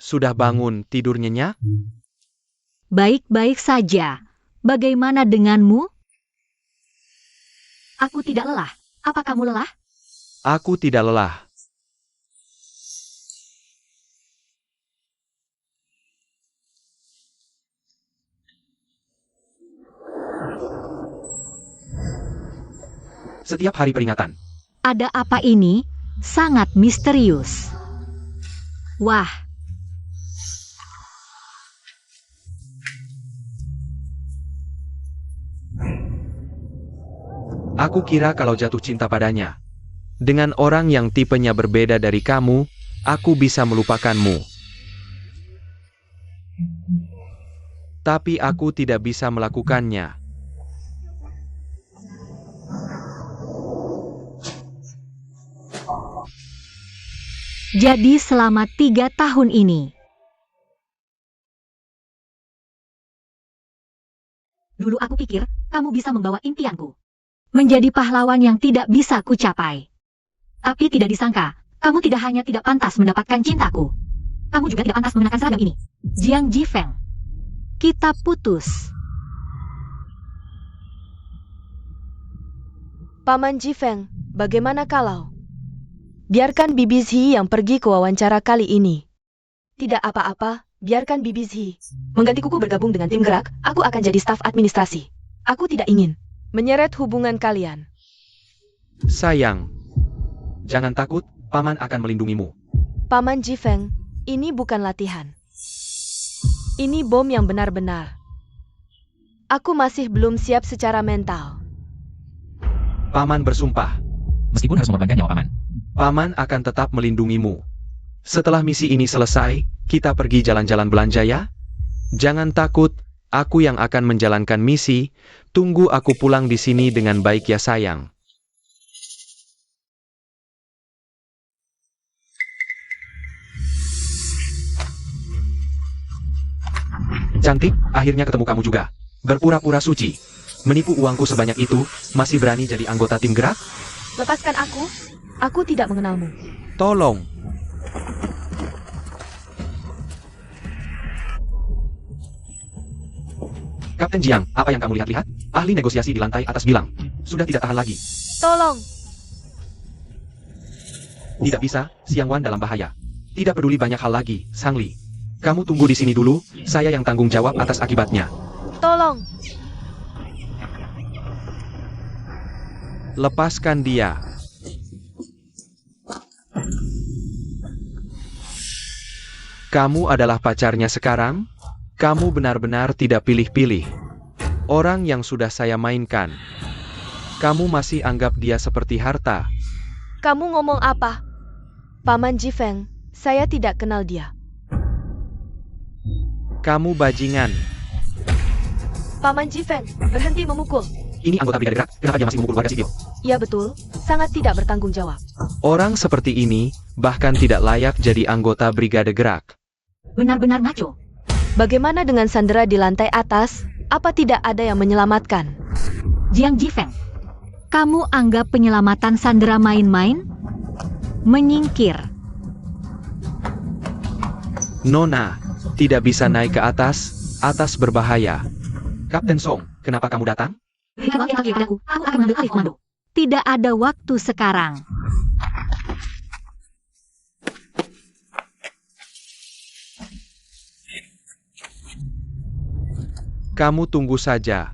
Sudah bangun tidur nyenyak? Baik-baik saja. Bagaimana denganmu? Aku tidak lelah. Apa kamu lelah? Aku tidak lelah. Setiap hari peringatan. Ada apa ini? Sangat misterius. Wah, Aku kira kalau jatuh cinta padanya. Dengan orang yang tipenya berbeda dari kamu, aku bisa melupakanmu. Tapi aku tidak bisa melakukannya. jadi selama 3 tahun ini. Dulu aku pikir kamu bisa membawa impianku. Menjadi pahlawan yang tidak bisa kucapai. Tapi tidak disangka, kamu tidak hanya tidak pantas mendapatkan cintaku. Kamu juga tidak pantas mengenakan seragam ini. Jiang Jifeng. Kita putus. Paman Jifeng, bagaimana kalau? Biarkan Bibi Zhi yang pergi ke wawancara kali ini. Tidak apa-apa, biarkan Bibi Zhi. Mengganti kuku bergabung dengan tim gerak, aku akan jadi staf administrasi. Aku tidak ingin Menyeret hubungan kalian. Sayang, Jangan takut, Paman akan melindungimu. Paman Jifeng, ini bukan latihan. Ini bom yang benar-benar. Aku masih belum siap secara mental. Paman bersumpah. Meskipun harus mengorbankan nyawa paman. Paman akan tetap melindungimu. Setelah misi ini selesai, kita pergi jalan-jalan belanja ya? Jangan takut, aku yang akan menjalankan misi. Tunggu aku pulang di sini dengan baik ya sayang. Cantik, akhirnya ketemu kamu juga. Berpura-pura suci. Menipu uangku sebanyak itu, masih berani jadi anggota tim gerak? Lepaskan aku. Aku tidak mengenalmu. Tolong. Kapten Jiang, apa yang kamu lihat-lihat? Ahli negosiasi di lantai atas bilang, sudah tidak tahan lagi. Tolong. Tidak bisa, Xiang Wan dalam bahaya. Tidak peduli banyak hal lagi, Sangli. Kamu tunggu di sini dulu, saya yang tanggung jawab atas akibatnya. Tolong, Lepaskan dia. Kamu adalah pacarnya sekarang? Kamu benar-benar tidak pilih-pilih. Orang yang sudah saya mainkan. Kamu masih anggap dia seperti harta. kamu ngomong apa? Paman Jifeng, saya tidak kenal dia. Kamu bajingan. Paman Jifeng, berhenti memukul. Ini anggota Brigade Gerak, kenapa dia masih memukul warga sipil? Ya betul, sangat tidak bertanggung jawab. Orang seperti ini bahkan tidak layak jadi anggota Brigade Gerak. Benar-benar ngaco. Bagaimana dengan Sandera di lantai atas? Apa tidak ada yang menyelamatkan? Jiang Jifeng, kamu anggap penyelamatan Sandera main-main? Menyingkir. Nona, tidak bisa naik ke atas, atas berbahaya. Kapten Song, kenapa kamu datang? Berikan waktu padaku, aku akan mengambil alih komando. Tidak ada waktu sekarang. Kamu tunggu saja.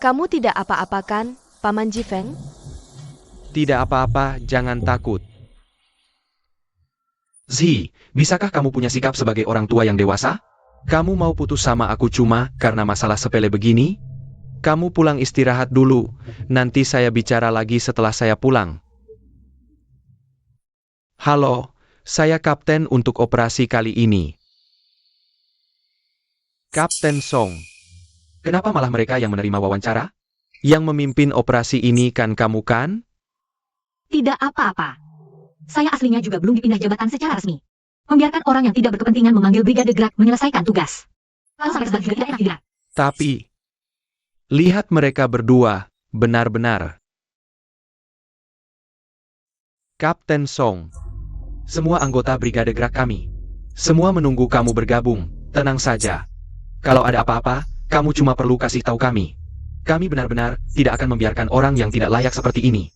Kamu tidak apa-apa kan, Paman Jifeng? Tidak apa-apa, jangan takut. Zi, bisakah kamu punya sikap sebagai orang tua yang dewasa? Kamu mau putus sama aku cuma karena masalah sepele begini? Kamu pulang istirahat dulu, nanti saya bicara lagi setelah saya pulang. Halo, saya kapten untuk operasi kali ini. Kapten Song, Kenapa malah mereka yang menerima wawancara? yang memimpin operasi ini kan kamu kan? Tidak apa-apa. Saya aslinya juga belum dipindah jabatan secara resmi. Membiarkan orang yang tidak berkepentingan memanggil Brigade Gerak menyelesaikan tugas. Kalau sampai sebagai juga tidak enak juga. Tapi, lihat mereka berdua, benar-benar. Kapten Song, Semua anggota Brigade Gerak kami. Semua menunggu kamu bergabung, tenang saja. Kalau ada apa-apa, kamu cuma perlu kasih tahu kami. Kami benar-benar tidak akan membiarkan orang yang tidak layak seperti ini.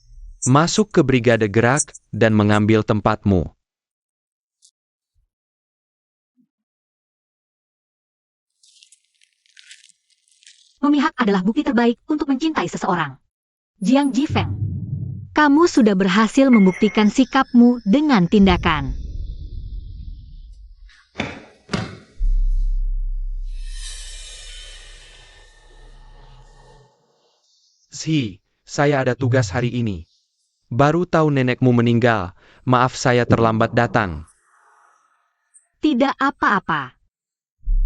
masuk ke Brigade Gerak dan mengambil tempatmu. Memihak adalah bukti terbaik untuk mencintai seseorang. Jiang Jifeng, kamu sudah berhasil membuktikan sikapmu dengan tindakan. Si, saya ada tugas hari ini. Baru tahu nenekmu meninggal, maaf saya terlambat datang. Tidak apa-apa.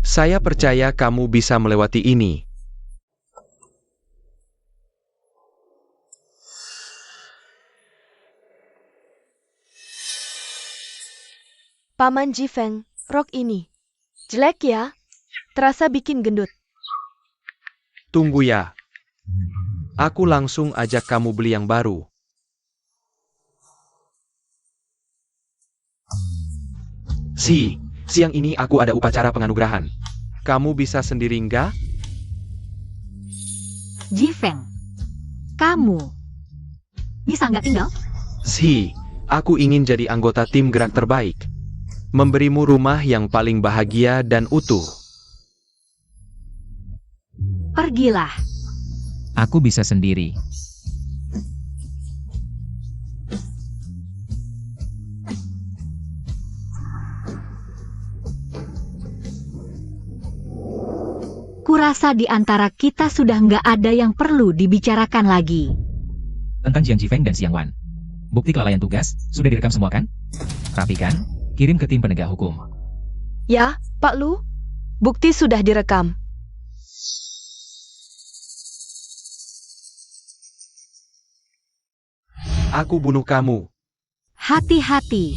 Saya percaya kamu bisa melewati ini. Paman Jifeng, rok ini. Jelek ya? Terasa bikin gendut. Tunggu ya. Aku langsung ajak kamu beli yang baru. Si, siang ini aku ada upacara penganugerahan. Kamu bisa sendiri nggak? Jifeng, kamu bisa nggak tinggal? Si, aku ingin jadi anggota tim gerak terbaik. Memberimu rumah yang paling bahagia dan utuh. Pergilah. Aku bisa sendiri. Kurasa di antara kita sudah nggak ada yang perlu dibicarakan lagi. Tentang Jiang Jifeng dan Xiang Wan. Bukti kelalaian tugas sudah direkam semua kan? Rapikan, kirim ke tim penegak hukum. Ya, Pak Lu. Bukti sudah direkam. Aku bunuh kamu. Hati-hati.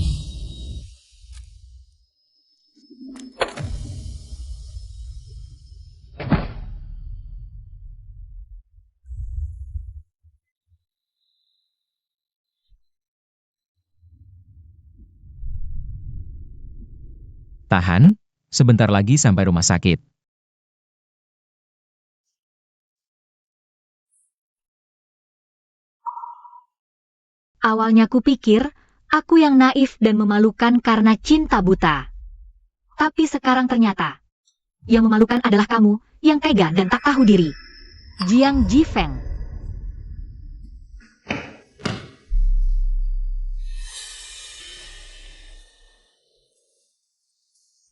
Tahan, sebentar lagi sampai rumah sakit. Awalnya kupikir, aku yang naif dan memalukan karena cinta buta. Tapi sekarang ternyata, yang memalukan adalah kamu, yang tega dan tak tahu diri. Jiang Jifeng.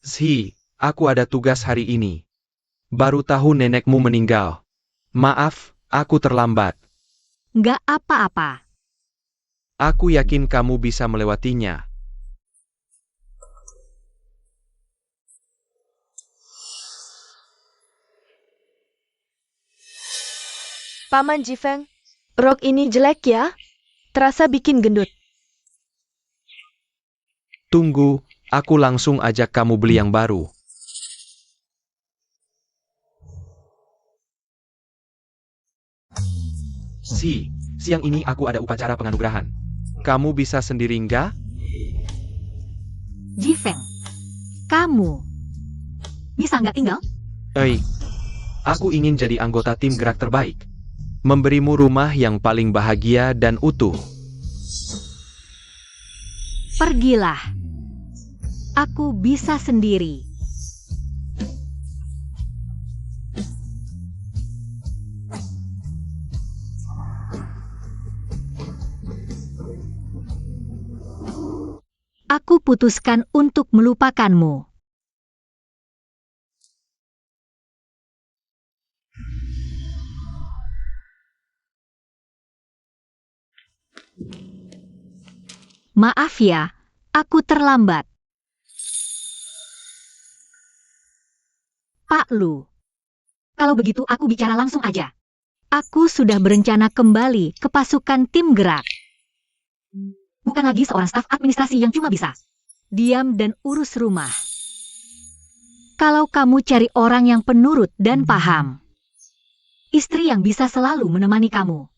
Shi, aku ada tugas hari ini. Baru tahu nenekmu meninggal. Maaf, aku terlambat. Nggak apa-apa. Aku yakin kamu bisa melewatinya. Paman Jifeng, rok ini jelek ya? Terasa bikin gendut. Tunggu, aku langsung ajak kamu beli yang baru. Si, siang ini aku ada upacara penganugerahan. Kamu bisa sendiri nggak? Jifeng, kamu bisa nggak tinggal? Aku ingin jadi anggota tim gerak terbaik. Memberimu rumah yang paling bahagia dan utuh. Pergilah. Aku bisa sendiri. Aku putuskan untuk melupakanmu. Maaf ya, aku terlambat. Pak Lu. Kalau begitu aku bicara langsung aja. Aku sudah berencana kembali ke pasukan tim gerak. Bukan lagi seorang staf administrasi yang cuma bisa diam dan urus rumah. Kalau kamu cari orang yang penurut dan paham, istri yang bisa selalu menemani kamu.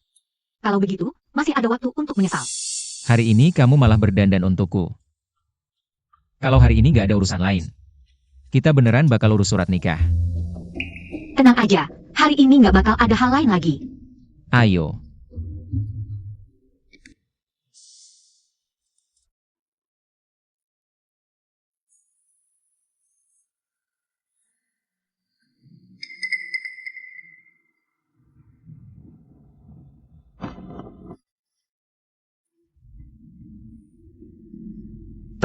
Kalau begitu, masih ada waktu untuk menyesal. Hari ini kamu malah berdandan untukku. Kalau hari ini gak ada urusan lain, kita beneran bakal urus surat nikah. Tenang aja, hari ini nggak bakal ada hal lain lagi. Ayo.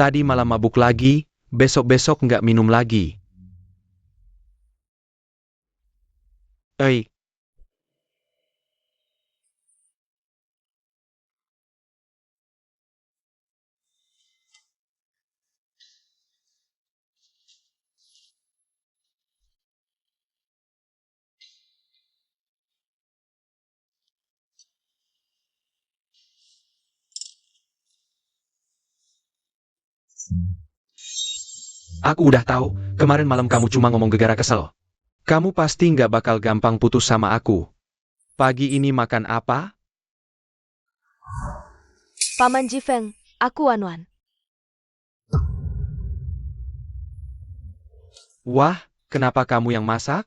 Tadi malam mabuk lagi, besok-besok nggak minum lagi. Aku udah tahu, kemarin malam kamu cuma ngomong gegara kesel. Kamu pasti nggak bakal gampang putus sama aku. Pagi ini makan apa? Paman Jifeng, aku Wanwan. Wah, kenapa kamu yang masak?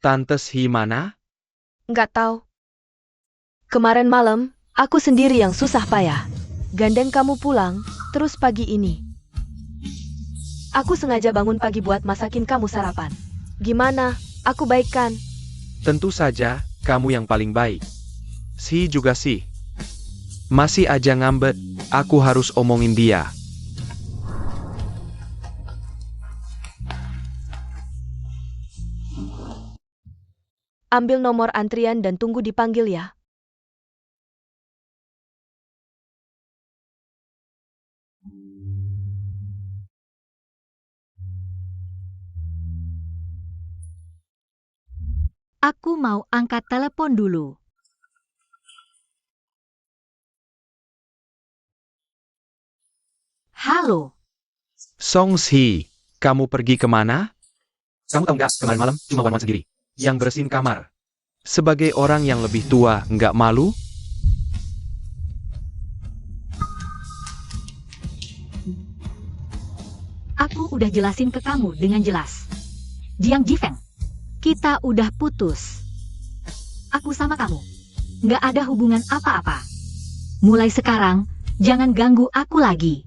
Tante Shi mana? Nggak tahu. Kemarin malam, aku sendiri yang susah payah. Gandeng kamu pulang, terus pagi ini. Aku sengaja bangun pagi buat masakin kamu sarapan. Gimana? Aku baik kan? Tentu saja, kamu yang paling baik. Shi juga sih. Masih aja ngambek, aku harus omongin dia. Ambil nomor antrian dan tunggu dipanggil ya. Aku mau angkat telepon dulu. Halo, Song Shi, kamu pergi kemana? Kamu tahu nggak, kemarin malam cuma Wanwan sendiri yang bersihin kamar. Sebagai orang yang lebih tua, nggak malu? aku udah jelasin ke kamu dengan jelas. Jiang Jifeng, kita udah putus. Aku sama kamu nggak ada hubungan apa-apa. mulai sekarang, jangan ganggu aku lagi.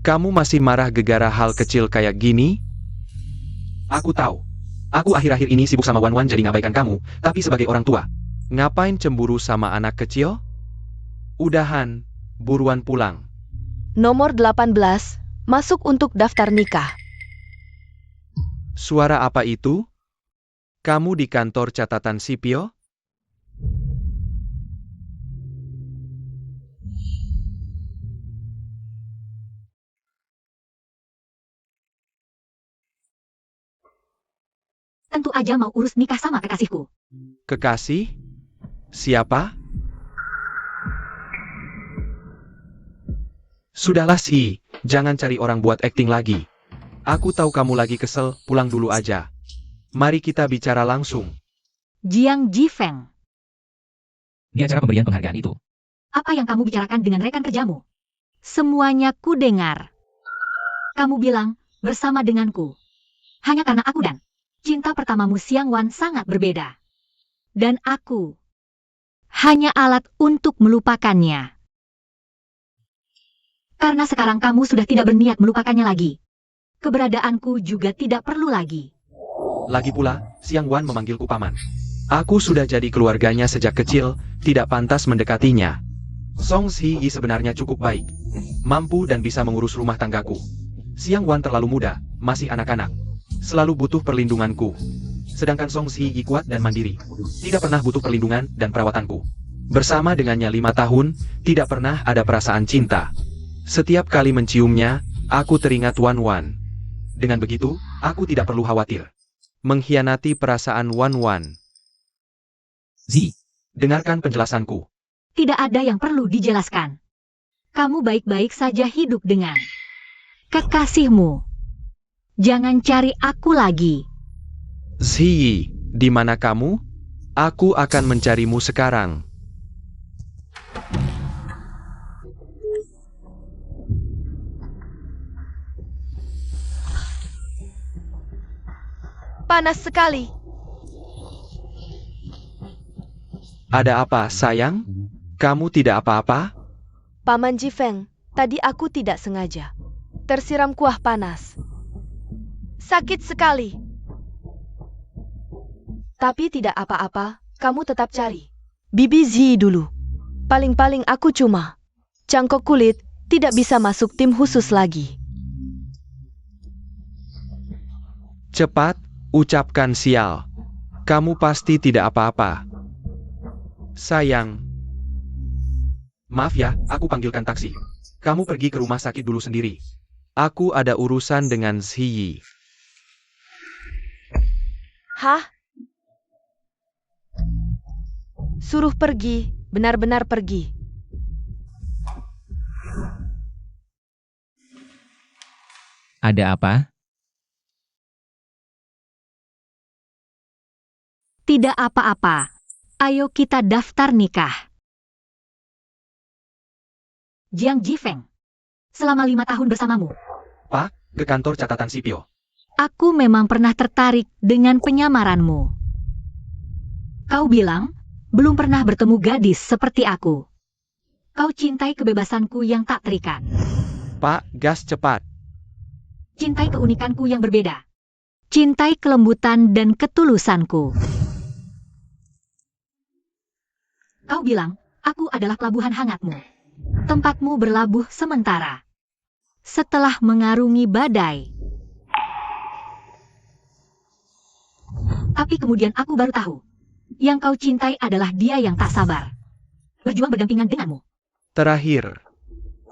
Kamu masih marah gegara hal kecil kayak gini? Aku tahu. Aku akhir-akhir ini sibuk sama Wan Wan jadi ngabaikan kamu, tapi sebagai orang tua, Ngapain cemburu sama anak kecil? Udahan, buruan pulang. Nomor 18, masuk untuk daftar nikah. Suara apa itu? Kamu di kantor catatan sipil? Tentu aja mau urus nikah sama kekasihku. Kekasih? Siapa? sudahlah sih, jangan cari orang buat acting lagi. Aku tahu kamu lagi kesel, pulang dulu aja. Mari kita bicara langsung. Jiang Jifeng, Di acara pemberian penghargaan itu, apa yang kamu bicarakan dengan rekan kerjamu? Semuanya ku dengar. Kamu bilang, bersama denganku. Hanya karena aku dan cinta pertamamu Xiang Wan sangat berbeda. Dan aku hanya alat untuk melupakannya. Karena sekarang kamu sudah tidak berniat melupakannya lagi. Keberadaanku juga tidak perlu lagi. Lagi pula, Xiang Wan memanggilku paman. Aku sudah jadi keluarganya sejak kecil, tidak pantas mendekatinya. Song Hsiyi sebenarnya cukup baik, mampu dan bisa mengurus rumah tanggaku. Xiang Wan terlalu muda, masih anak-anak, selalu butuh perlindunganku. Sedangkan Song Hsiyi kuat dan mandiri, tidak pernah butuh perlindungan dan perawatanku. Bersama dengannya 5 tahun, tidak pernah ada perasaan cinta. Setiap kali menciumnya, aku teringat Wan Wan. Dengan begitu, aku tidak perlu khawatir. Mengkhianati perasaan Wan Wan. Zi, Dengarkan penjelasanku. Tidak ada yang perlu dijelaskan. Kamu baik-baik saja hidup dengan kekasihmu. Jangan cari aku lagi. Ziyi, di mana kamu? Aku akan mencarimu sekarang. Panas sekali. Ada apa, sayang? Kamu tidak apa-apa? Paman Jifeng, tadi aku tidak sengaja tersiram kuah panas. Sakit sekali. Tapi tidak apa-apa, kamu tetap cari Bibi Zi dulu. Paling-paling aku cuma cangkok kulit, tidak bisa masuk tim khusus lagi. Cepat, ucapkan sial. Kamu pasti tidak apa-apa. Sayang, Maaf ya, aku panggilkan taksi. Kamu pergi ke rumah sakit dulu sendiri. aku ada urusan dengan Ziyi. Hah? Suruh pergi, benar-benar pergi. ada apa? Tidak apa-apa. Ayo kita daftar nikah. Jiang Jifeng, selama 5 tahun bersamamu, Ke kantor catatan sipil. aku memang pernah tertarik dengan penyamaranmu. Kau bilang, belum pernah bertemu gadis seperti aku. Kau cintai kebebasanku yang tak terikat. Pak, gas cepat. Cintai keunikanku yang berbeda. Cintai kelembutan dan ketulusanku. Kau bilang, aku adalah pelabuhan hangatmu. Tempatmu berlabuh sementara. Setelah mengarungi badai. Tapi kemudian aku baru tahu. Yang kau cintai adalah dia yang tak sabar. Berjuang berdampingan denganmu. Terakhir,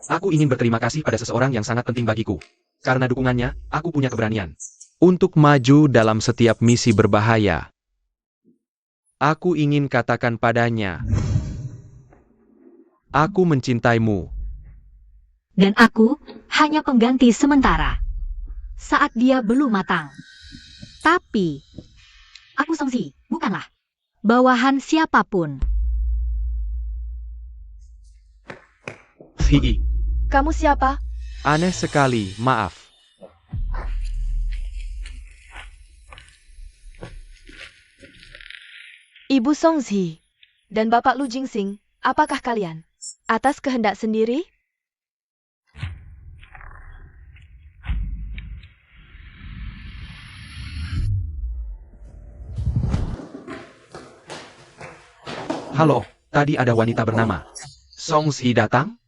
Aku ingin berterima kasih pada seseorang yang sangat penting bagiku. Karena dukungannya, aku punya keberanian. untuk maju dalam setiap misi berbahaya. Aku ingin katakan padanya, aku mencintaimu. Dan aku hanya pengganti sementara. Saat dia belum matang. Tapi, aku Song Hsiyi, bukanlah bawahan siapapun. Hsiyi, Kamu siapa? Aneh sekali, maaf. Ibu Song Hsiyi. Dan Bapak Lu Jingsing, apakah kalian? Atas kehendak sendiri? Halo, tadi ada wanita bernama Song Si datang?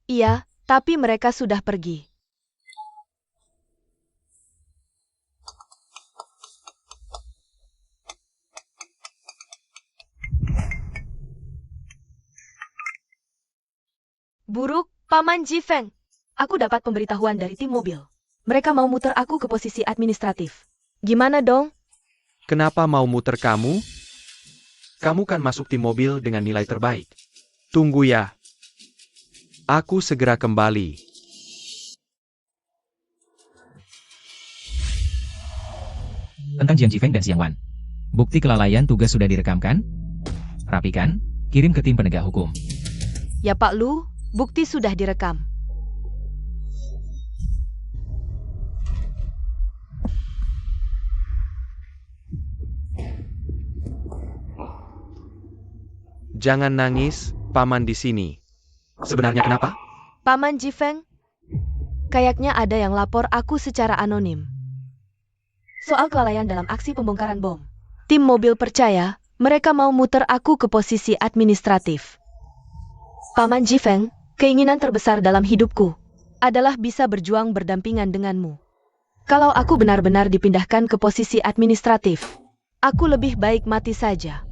Iya, tapi mereka sudah pergi. Buruk, Paman Jifeng. Aku dapat pemberitahuan dari tim mobil. Mereka mau muter aku ke posisi administratif. Gimana dong? Kenapa mau muter kamu? Kamu kan masuk tim mobil dengan nilai terbaik. Tunggu ya. Aku segera kembali. Tentang Jiang Jifeng dan Xiang Wan. Bukti kelalaian tugas sudah direkamkan? Rapikan, kirim ke tim penegak hukum. Ya Pak Lu, bukti sudah direkam. Jangan nangis, Paman di sini. Sebenarnya kenapa? Paman Jifeng, kayaknya ada yang lapor aku secara anonim. Soal kelalaian dalam aksi pembongkaran bom. Tim mobil percaya, mereka mau muter aku ke posisi administratif. Paman Jifeng, keinginan terbesar dalam hidupku adalah bisa berjuang berdampingan denganmu. Kalau aku benar-benar dipindahkan ke posisi administratif, aku lebih baik mati saja.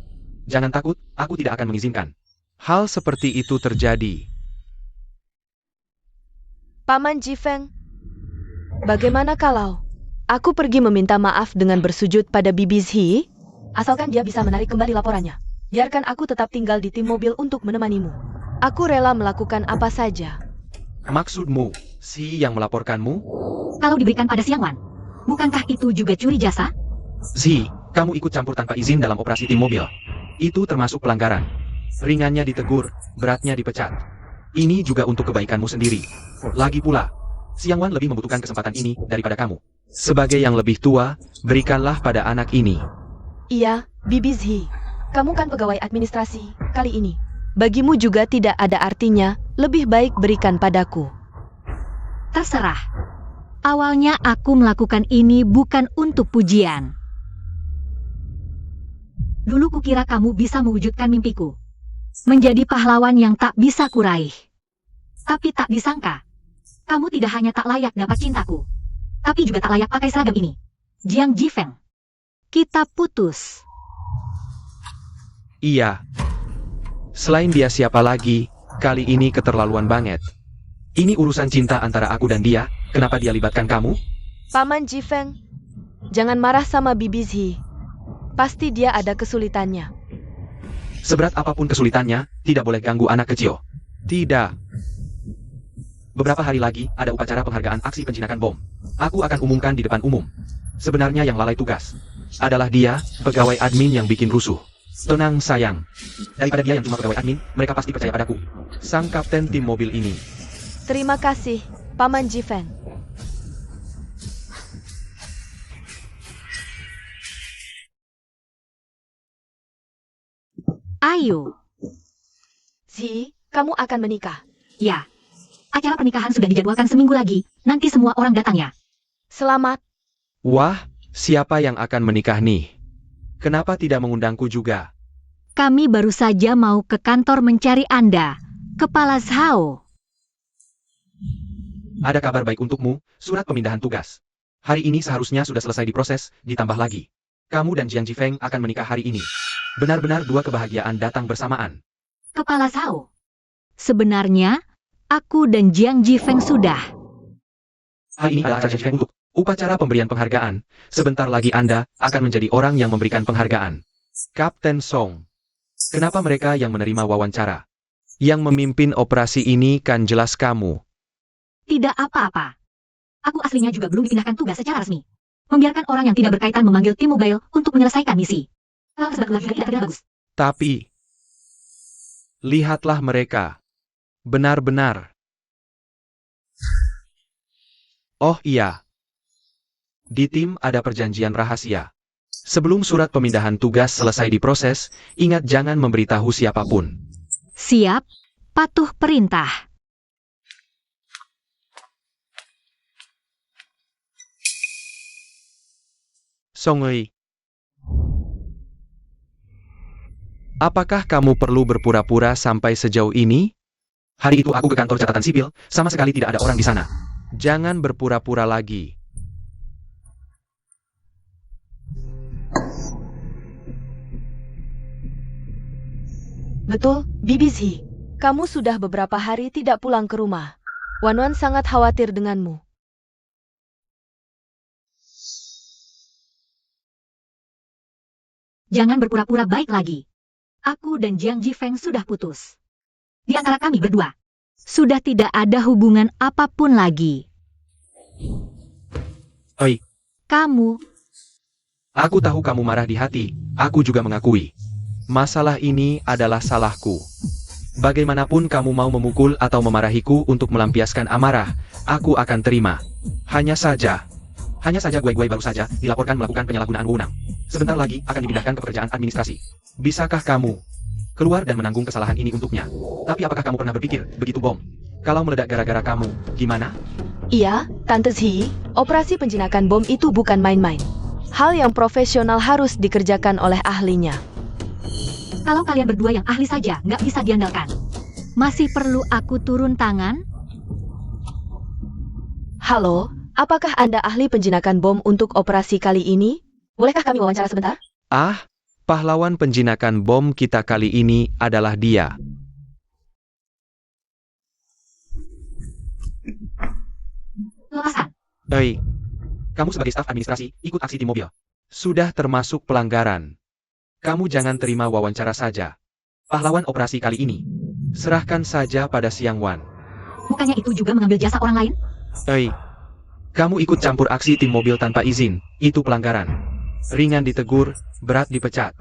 Jangan takut, aku tidak akan mengizinkan. Hal seperti itu terjadi. Paman Jifeng, bagaimana kalau aku pergi meminta maaf dengan bersujud pada Bibi Zhi? Asalkan dia bisa menarik kembali laporannya. Biarkan aku tetap tinggal di tim mobil untuk menemanimu. Aku rela melakukan apa saja. Maksudmu, si yang melaporkanmu? Kalau diberikan pada Xiang Wan, bukankah itu juga curi jasa? Si, kamu ikut campur tanpa izin dalam operasi tim mobil. Itu termasuk pelanggaran. Ringannya ditegur, beratnya dipecat. Ini juga untuk kebaikanmu sendiri. Lagi pula, Xiang Wan lebih membutuhkan kesempatan ini daripada kamu. Sebagai yang lebih tua, berikanlah pada anak ini. Iya, Bibi Zhi. Kamu kan pegawai administrasi kali ini. Bagimu juga tidak ada artinya, lebih baik berikan padaku. Terserah. Awalnya aku melakukan ini bukan untuk pujian. Dulu kukira kamu bisa mewujudkan mimpiku. Menjadi pahlawan yang tak bisa kuraih. Tapi tak disangka, kamu tidak hanya tak layak dapat cintaku, tapi juga tak layak pakai seragam ini. Jiang Jifeng, kita putus. Iya. Selain dia siapa lagi, kali ini keterlaluan banget. Ini urusan cinta antara aku dan dia, kenapa dia libatkan kamu? Paman Jifeng, jangan marah sama Bibi Zhi. Pasti dia ada kesulitannya. Seberat apapun kesulitannya, tidak boleh ganggu anak kecil. Tidak. Beberapa hari lagi, ada upacara penghargaan aksi penjinakan bom. Aku akan umumkan di depan umum. Sebenarnya yang lalai tugas adalah dia, pegawai admin yang bikin rusuh. Tenang sayang. Daripada dia yang cuma pegawai admin, mereka pasti percaya padaku. Sang kapten tim mobil ini. Terima kasih, Paman Jifeng. Ayo. Zhi, kamu akan menikah. Ya. Acara pernikahan sudah dijadwalkan seminggu lagi. Nanti semua orang datang ya. Selamat. Wah, siapa yang akan menikah nih? Kenapa tidak mengundangku juga? Kami baru saja mau ke kantor mencari Anda, Kepala Zhao. Ada kabar baik untukmu, surat pemindahan tugas. Hari ini seharusnya sudah selesai diproses, ditambah lagi. Kamu dan Jiang Jifeng akan menikah hari ini. Benar-benar dua kebahagiaan datang bersamaan. Kepala Zhao. Sebenarnya, aku dan Jiang Jifeng sudah. Hari ini adalah acara Jiang Jifeng untuk upacara pemberian penghargaan. Sebentar lagi Anda akan menjadi orang yang memberikan penghargaan. Kapten Song. Kenapa mereka yang menerima wawancara? Yang memimpin operasi ini kan jelas kamu. Tidak apa-apa. Aku aslinya juga belum dipindahkan tugas secara resmi. Membiarkan orang yang tidak berkaitan memanggil tim mobile untuk menyelesaikan misi. Sebab lagi tidak terdengar bagus. Tapi, lihatlah mereka. Benar-benar. Oh iya. Di tim ada perjanjian rahasia. Sebelum surat pemindahan tugas selesai diproses, ingat jangan memberitahu siapapun. Siap, patuh perintah. Songei, apakah kamu perlu berpura-pura sampai sejauh ini? Hari itu aku ke kantor catatan sipil, sama sekali tidak ada orang di sana. Jangan berpura-pura lagi. Betul, Bibi Zhi. Kamu sudah beberapa hari tidak pulang ke rumah. Wanwan sangat khawatir denganmu. Jangan berpura-pura baik lagi. Aku dan Jiang Jifeng sudah putus. Di antara kami berdua, sudah tidak ada hubungan apapun lagi. Oi, Kamu, Aku tahu kamu marah di hati, aku juga mengakui. Masalah ini adalah salahku. Bagaimanapun kamu mau memukul atau memarahiku untuk melampiaskan amarah, aku akan terima. Hanya saja Gue baru saja dilaporkan melakukan penyalahgunaan wewenang. Sebentar lagi akan dipindahkan ke pekerjaan administrasi. bisakah kamu Keluar dan menanggung kesalahan ini untuknya. Tapi apakah kamu pernah berpikir, begitu bom? kalau meledak gara-gara kamu, gimana? Iya, Tante Zhi, operasi penjinakan bom itu bukan main-main. Hal yang profesional harus dikerjakan oleh ahlinya. kalau kalian berdua yang ahli saja nggak bisa diandalkan. Masih perlu aku turun tangan? Halo, apakah Anda ahli penjinakan bom untuk operasi kali ini? Bolehkah kami wawancara sebentar? Ah, pahlawan penjinakan bom kita kali ini adalah dia. Lepaskan. Kamu sebagai staf administrasi, ikut aksi tim mobil. Sudah termasuk pelanggaran. Kamu jangan terima wawancara saja. Pahlawan operasi kali ini. Serahkan saja pada Xiang Wan. Bukannya itu juga mengambil jasa orang lain? Kamu ikut campur aksi tim mobil tanpa izin, itu pelanggaran. Ringan ditegur, berat dipecat.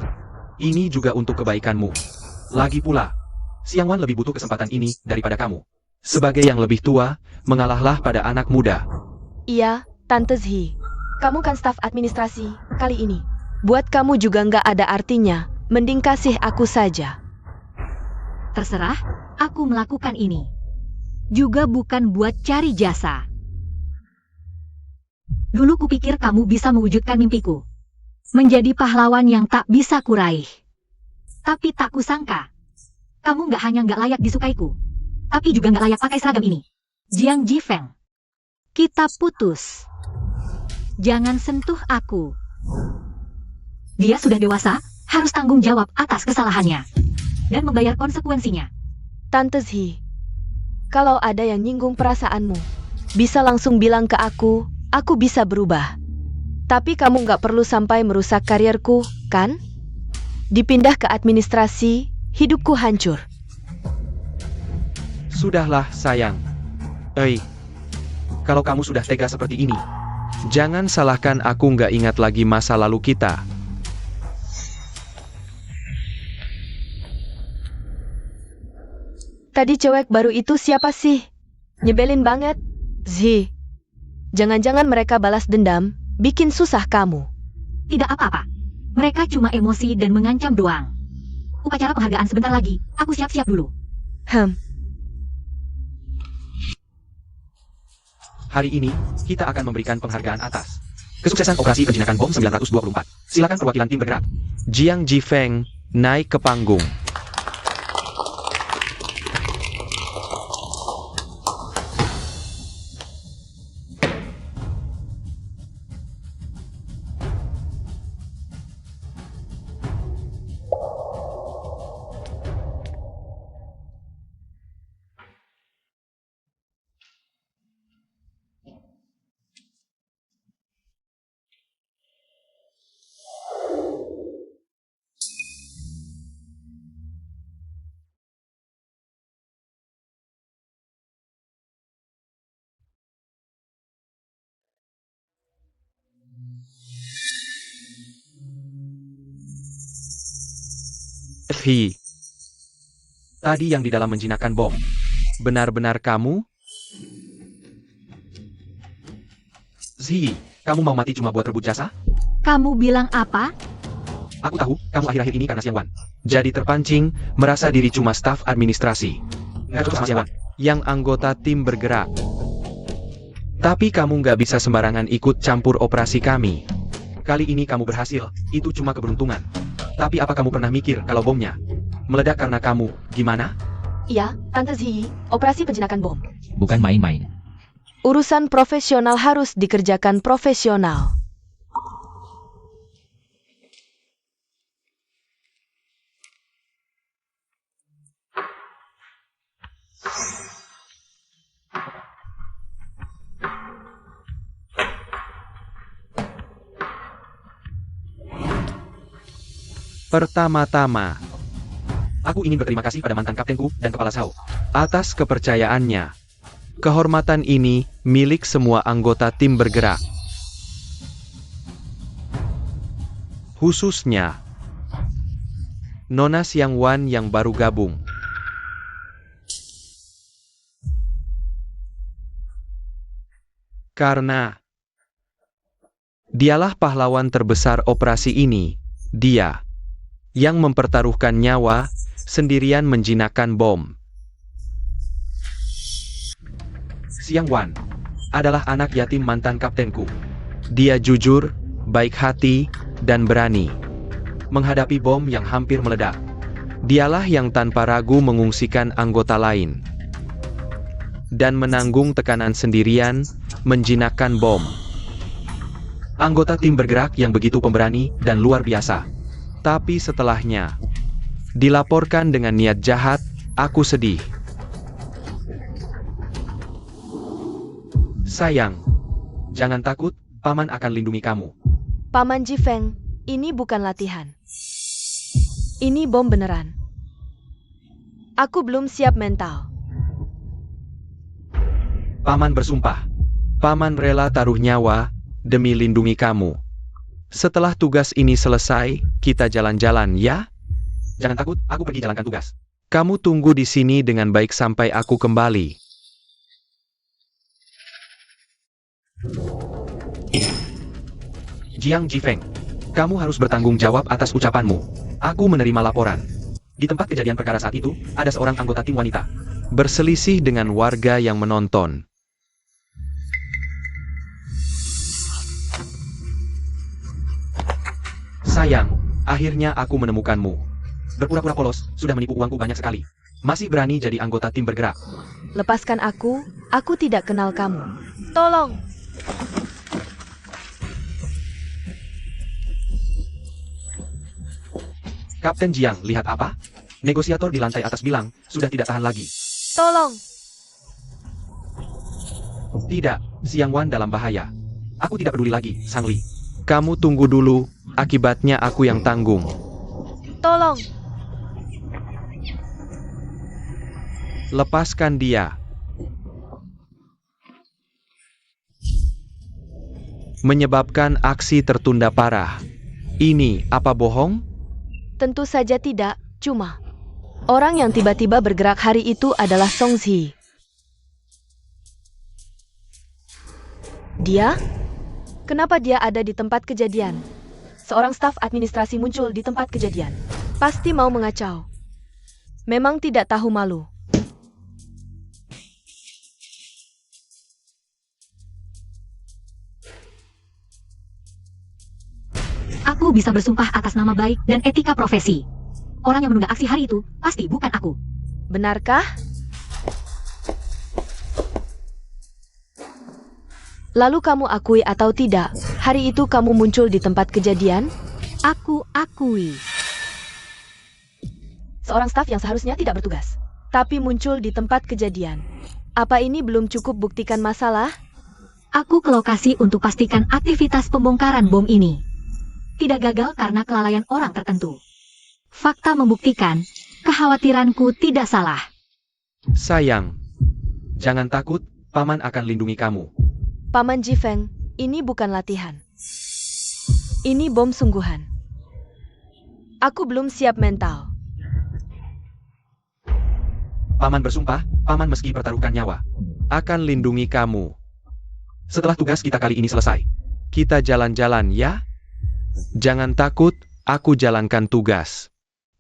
Ini juga untuk kebaikanmu. Lagi pula, Xiang Wan lebih butuh kesempatan ini daripada kamu. Sebagai yang lebih tua, mengalahlah pada anak muda. Iya, Tante Zhi. Kamu kan staf administrasi kali ini. Buat kamu juga nggak ada artinya. Mending kasih aku saja. Terserah, aku melakukan ini. Juga bukan buat cari jasa. Dulu kupikir kamu bisa mewujudkan mimpiku. Menjadi pahlawan yang tak bisa kuraih. Tapi tak kusangka. Kamu nggak hanya nggak layak disukaiku. Tapi juga nggak layak pakai seragam ini. Jiang Jifeng. Kita putus. Jangan sentuh aku. Dia sudah dewasa, harus tanggung jawab atas kesalahannya. Dan membayar konsekuensinya. Tante Zhi, kalau ada yang nyinggung perasaanmu, bisa langsung bilang ke aku bisa berubah. Tapi kamu nggak perlu sampai merusak karierku, kan? Dipindah ke administrasi, hidupku hancur. Sudahlah, sayang. Kalau kamu sudah tega seperti ini, Jangan salahkan aku nggak ingat lagi masa lalu kita. Tadi cewek baru itu siapa sih? Nyebelin banget. Zhi, jangan-jangan mereka balas dendam, bikin susah kamu. Tidak apa-apa. Mereka cuma emosi dan mengancam doang. Upacara penghargaan sebentar lagi, aku siap-siap dulu. hari ini, kita akan memberikan penghargaan atas kesuksesan operasi penjinakan bom 924. Silakan perwakilan tim bergerak. Jiang Jifeng naik ke panggung. Tadi yang di dalam menjinakkan bom. Benar-benar kamu? Zhi, kamu mau mati cuma buat rebut jasa? Kamu bilang apa? Aku tahu, kamu akhir-akhir ini karena Xiang Wan. Jadi terpancing, merasa diri cuma staf administrasi. Nggak cocok sama Xiang Wan. Yang anggota tim bergerak. Tapi kamu nggak bisa sembarangan ikut campur operasi kami. Kali ini kamu berhasil, itu cuma keberuntungan. Tapi apa kamu pernah mikir kalau bomnya meledak karena kamu, gimana? Iya, Tante Ziyi, operasi penjinakan bom. Bukan main-main. Urusan profesional harus dikerjakan profesional. Pertama-tama, Aku ingin berterima kasih pada mantan kaptenku dan kepala Sao. atas kepercayaannya. Kehormatan ini milik semua anggota tim bergerak. Khususnya Nona Xiang Wan yang baru gabung. Karena dialah pahlawan terbesar operasi ini, dia yang mempertaruhkan nyawa sendirian menjinakkan bom. Xiang Wan adalah anak yatim mantan kaptenku. Dia jujur, baik hati, dan berani menghadapi bom yang hampir meledak. Dialah yang tanpa ragu mengungsikan anggota lain dan menanggung tekanan sendirian menjinakkan bom. Anggota tim bergerak yang begitu pemberani dan luar biasa. Tapi setelahnya dilaporkan dengan niat jahat, aku sedih. Sayang, jangan takut, Paman akan lindungi kamu. Paman Jifeng, ini bukan latihan. Ini bom beneran. Aku belum siap mental. Paman bersumpah. Paman rela taruh nyawa demi lindungi kamu. Setelah tugas ini selesai, kita jalan-jalan ya? Jangan takut, aku pergi jalankan tugas. Kamu tunggu di sini dengan baik sampai aku kembali. Jiang Jifeng, kamu harus bertanggung jawab atas ucapanmu. Aku menerima laporan. Di tempat kejadian perkara saat itu, ada seorang anggota tim wanita. Berselisih dengan warga yang menonton. Sayang, akhirnya aku menemukanmu. Berpura-pura polos, sudah menipu uangku banyak sekali. Masih berani jadi anggota tim bergerak. Lepaskan aku tidak kenal kamu. Tolong! Kapten Jiang, lihat apa? Negosiator di lantai atas bilang, sudah tidak tahan lagi. Tolong! Tidak, Xiang Wan dalam bahaya. Aku tidak peduli lagi, Sang Li. Kamu tunggu dulu, akibatnya aku yang tanggung. Tolong! Lepaskan dia. Menyebabkan aksi tertunda parah. Ini apa bohong? Tentu saja tidak, cuma orang yang tiba-tiba bergerak hari itu adalah Song Zhi. Dia? Kenapa dia ada di tempat kejadian? Seorang staf administrasi muncul di tempat kejadian. Pasti mau mengacau. Memang tidak tahu malu. Aku bisa bersumpah atas nama baik dan etika profesi. Orang yang menunggu aksi hari itu pasti bukan aku. Benarkah? Lalu kamu akui atau tidak, hari itu kamu muncul di tempat kejadian? Aku akui. Seorang staf yang seharusnya tidak bertugas. Tapi muncul di tempat kejadian. Apa ini belum cukup buktikan masalah? Aku ke lokasi untuk pastikan aktivitas pembongkaran bom ini tidak gagal karena kelalaian orang tertentu. Fakta membuktikan kekhawatiranku tidak salah. Sayang, Jangan takut, Paman akan lindungi kamu. Paman Jifeng, ini bukan latihan. Ini bom sungguhan. Aku belum siap mental. Paman bersumpah, Paman meski pertaruhkan nyawa. akan lindungi kamu. Setelah tugas kita kali ini selesai. Kita jalan-jalan ya? Jangan takut, aku jalankan tugas.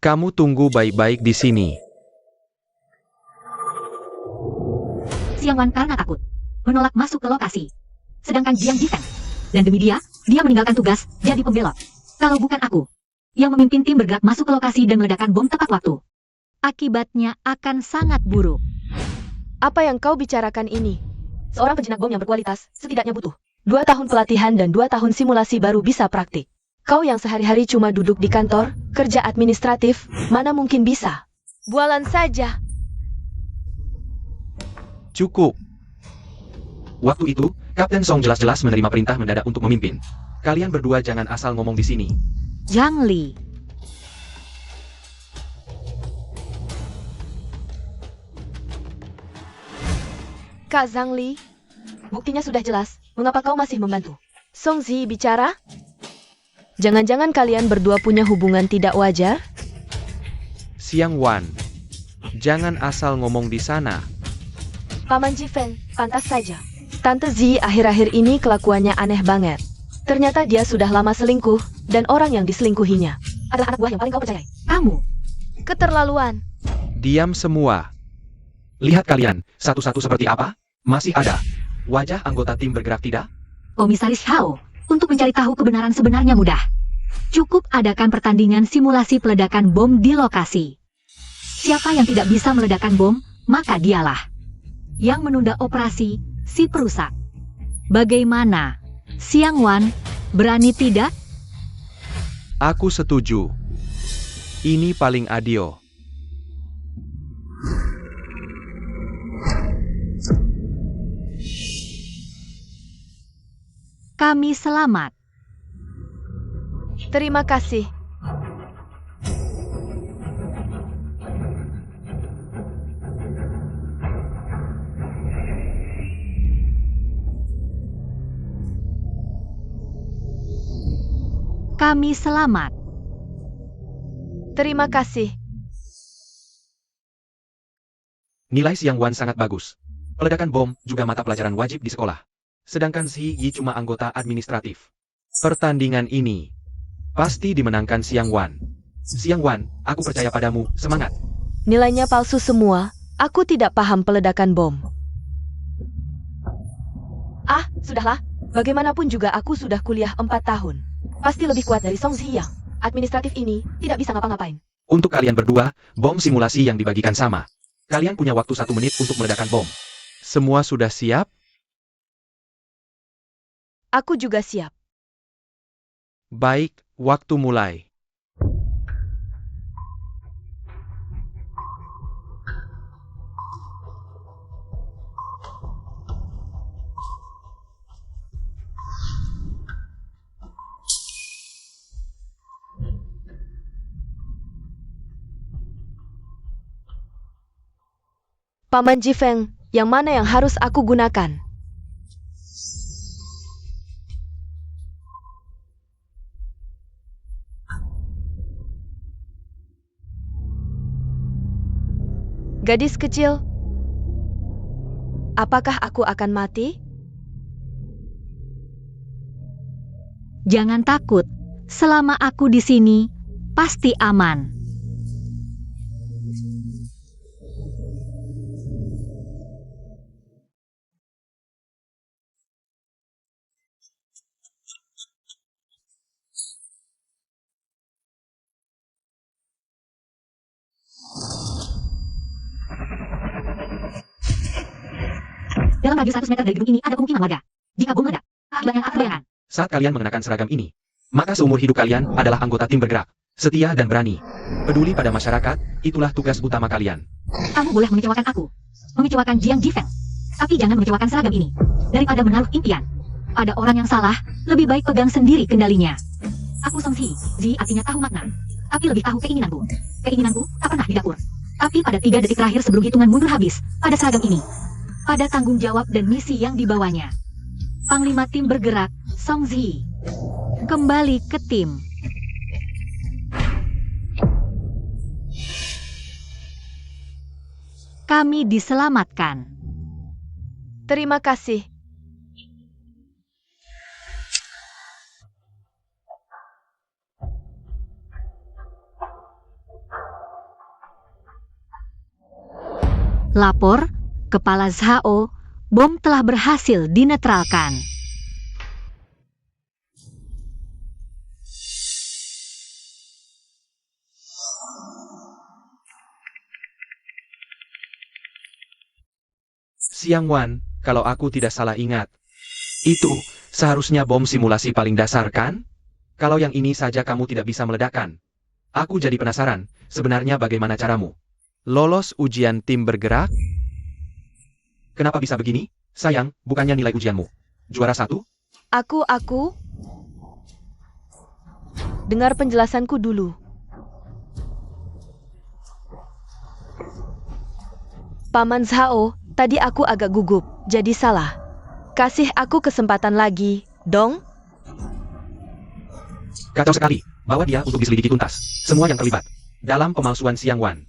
Kamu tunggu baik-baik di sini. Xiang Wan karena takut menolak masuk ke lokasi. Sedangkan Jiang Jifeng, dan demi dia meninggalkan tugas jadi pembelot. Kalau bukan aku yang memimpin tim bergerak masuk ke lokasi dan meledakkan bom tepat waktu, akibatnya akan sangat buruk. Apa yang kau bicarakan ini? Seorang penjinak bom yang berkualitas setidaknya butuh 2 tahun pelatihan dan 2 tahun simulasi baru bisa praktik. Kau yang sehari-hari cuma duduk di kantor, kerja administratif, mana mungkin bisa? Bualan saja. Cukup. Waktu itu, Kapten Song jelas-jelas menerima perintah mendadak untuk memimpin. Kalian berdua jangan asal ngomong di sini. Zhang Li. Kak Zhang Li, Buktinya sudah jelas, mengapa kau masih membantu? Song Zi bicara? Jangan-jangan kalian berdua punya hubungan tidak wajar? Xiang Wan, jangan asal ngomong di sana. Paman Jifeng, pantas saja. Tante Zi akhir-akhir ini kelakuannya aneh banget. Ternyata dia sudah lama selingkuh, dan orang yang diselingkuhinya Adalah anak buah yang paling kau percayai. Kamu. keterlaluan. Diam semua. Lihat kalian, satu-satu seperti apa? Masih ada wajah anggota tim bergerak tidak? Komisaris Hao, untuk mencari tahu kebenaran sebenarnya mudah. Cukup adakan pertandingan simulasi peledakan bom di lokasi. Siapa yang tidak bisa meledakkan bom, maka dialah yang menunda operasi si perusak. Bagaimana? Xiang Wan, berani tidak? Aku setuju. Ini paling adil. Kami selamat. Terima kasih. Kami selamat. Terima kasih. Nilai Xiang Wan sangat bagus. Peledakan bom juga mata pelajaran wajib di sekolah. Sedangkan Xi Yi cuma anggota administratif. Pertandingan ini pasti dimenangkan Xiang Wan. Xiang Wan, aku percaya padamu, semangat. Nilainya palsu semua. Aku tidak paham peledakan bom. Ah, sudahlah. Bagaimanapun juga aku sudah kuliah 4 tahun. Pasti lebih kuat dari Song Ziyang. Administratif ini tidak bisa ngapa-ngapain. Untuk kalian berdua, bom simulasi yang dibagikan sama. Kalian punya waktu 1 menit untuk meledakkan bom. Semua sudah siap? Aku juga siap. Baik, waktu mulai. Paman Jifeng, yang mana yang harus aku gunakan? Gadis kecil, apakah aku akan mati? Jangan takut. Selama aku di sini, pasti aman. Dalam radius 100 meter dari gedung ini ada pemukiman warga. Jika bom meledak, akibatnya akan bayangkan. Saat kalian mengenakan seragam ini, maka seumur hidup kalian adalah anggota tim bergerak. Setia dan berani. Peduli pada masyarakat, itulah tugas utama kalian. Kamu boleh mengecewakan aku, mengecewakan Jiang Jifeng, tapi jangan mengecewakan seragam ini. Daripada menaruh impian pada orang yang salah, lebih baik pegang sendiri kendalinya. Aku Song Zi, Zi artinya tahu makna, tapi lebih tahu keinginanku. Keinginanku tak pernah di dapur. Tapi pada 3 detik terakhir sebelum hitungan mundur habis, pada seragam ini, pada tanggung jawab dan misi yang dibawanya. Panglima tim bergerak, Song Zi. Kembali ke tim. Kami diselamatkan. Terima kasih. Lapor, Kepala Zhao, bom telah berhasil dinetralkan. Xiang Wan, kalau aku tidak salah ingat, itu seharusnya bom simulasi paling dasar kan? Kalau yang ini saja kamu tidak bisa meledakkan. Aku jadi penasaran, sebenarnya bagaimana caramu? Lolos ujian tim bergerak? Kenapa bisa begini? Sayang, bukannya nilai ujianmu. Juara 1? Aku. Dengar penjelasanku dulu. Paman Zhao, tadi aku agak gugup, jadi salah. Kasih aku kesempatan lagi, dong. Kacau sekali, bawa dia untuk diselidiki tuntas. Semua yang terlibat dalam pemalsuan Xiang Wan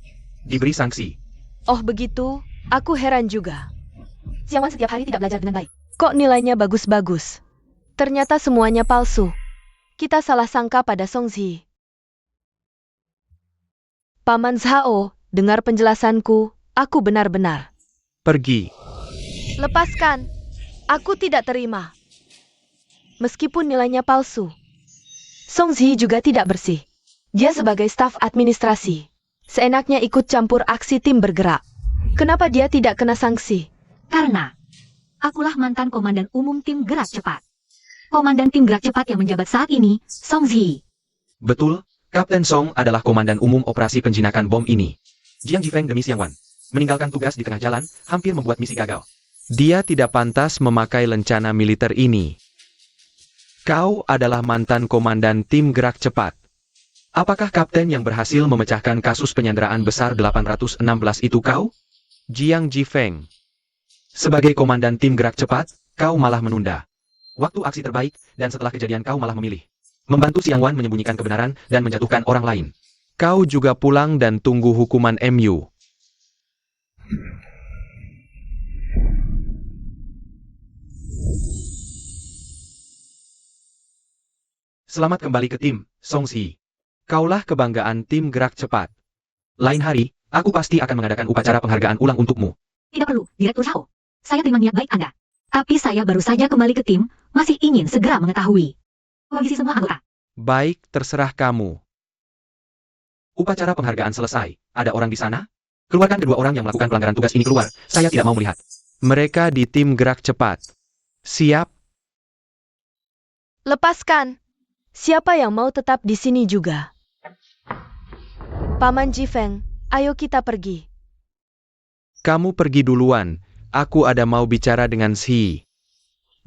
diberi sanksi. Oh begitu, aku heran juga. Xiang Wan setiap hari tidak belajar dengan baik. Kok nilainya bagus-bagus? Ternyata semuanya palsu. Kita salah sangka pada Songzi. Paman Zhao, dengar penjelasanku, aku benar-benar. Pergi. Lepaskan. Aku tidak terima. Meskipun nilainya palsu. Songzi juga tidak bersih. Dia sebagai staf administrasi. Seenaknya ikut campur aksi tim bergerak. Kenapa dia tidak kena sanksi? Karena akulah mantan komandan umum tim gerak cepat. Komandan tim gerak cepat yang menjabat saat ini, Song Zi. Betul, Kapten Song adalah komandan umum operasi penjinakan bom ini. Jiang Jifeng demi Xiang Wan meninggalkan tugas di tengah jalan, hampir membuat misi gagal. Dia tidak pantas memakai lencana militer ini. Kau adalah mantan komandan tim gerak cepat. Apakah kapten yang berhasil memecahkan kasus penyanderaan besar 816 itu kau? Jiang Jifeng. Sebagai komandan tim gerak cepat, kau malah menunda waktu aksi terbaik, dan setelah kejadian kau malah memilih membantu Xiang Wan menyembunyikan kebenaran dan menjatuhkan orang lain. Kau juga pulang dan tunggu hukuman MU. Selamat kembali ke tim, Song Zi. Kaulah kebanggaan tim gerak cepat. Lain hari, aku pasti akan mengadakan upacara penghargaan ulang untukmu. Tidak perlu, Direktur Zhao. Saya terima niat baik Anda. Tapi saya baru saja kembali ke tim, masih ingin segera mengetahui kondisi semua anggota. Baik, terserah kamu. Upacara penghargaan selesai. Ada orang di sana? Keluarkan kedua orang yang melakukan pelanggaran tugas ini keluar. Saya tidak mau melihat. Mereka di tim gerak cepat. Siap? Lepaskan. Siapa yang mau tetap di sini juga? Paman Jifeng, ayo kita pergi. Kamu pergi duluan. Aku ada mau bicara dengan Si.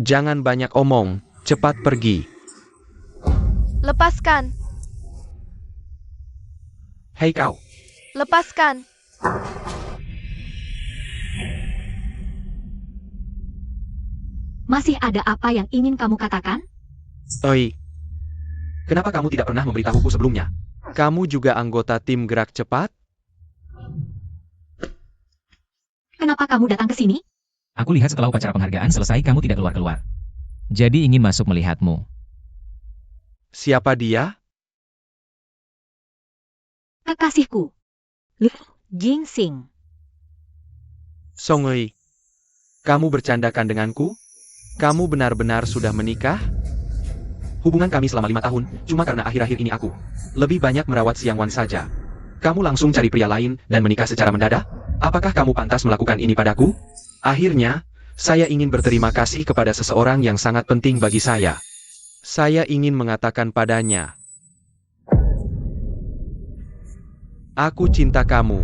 Jangan banyak omong, cepat pergi. Lepaskan. Hei kau. Lepaskan. Masih ada apa yang ingin kamu katakan? Oi, Kenapa kamu tidak pernah memberitahuku sebelumnya? kamu juga anggota tim gerak cepat? Kenapa kamu datang ke sini? Aku lihat setelah upacara penghargaan selesai kamu tidak keluar-keluar. Jadi ingin masuk melihatmu. Siapa dia? Kekasihku. Lu Jingsing. Song Ui. Kamu bercandakan denganku? Kamu benar-benar sudah menikah? Hubungan kami selama 5 tahun, cuma karena akhir-akhir ini aku lebih banyak merawat Xiang Wan saja. Kamu langsung cari pria lain dan menikah secara mendadak? Apakah kamu pantas melakukan ini padaku? Akhirnya, saya ingin berterima kasih kepada seseorang yang sangat penting bagi saya. Saya ingin mengatakan padanya. Aku cinta kamu.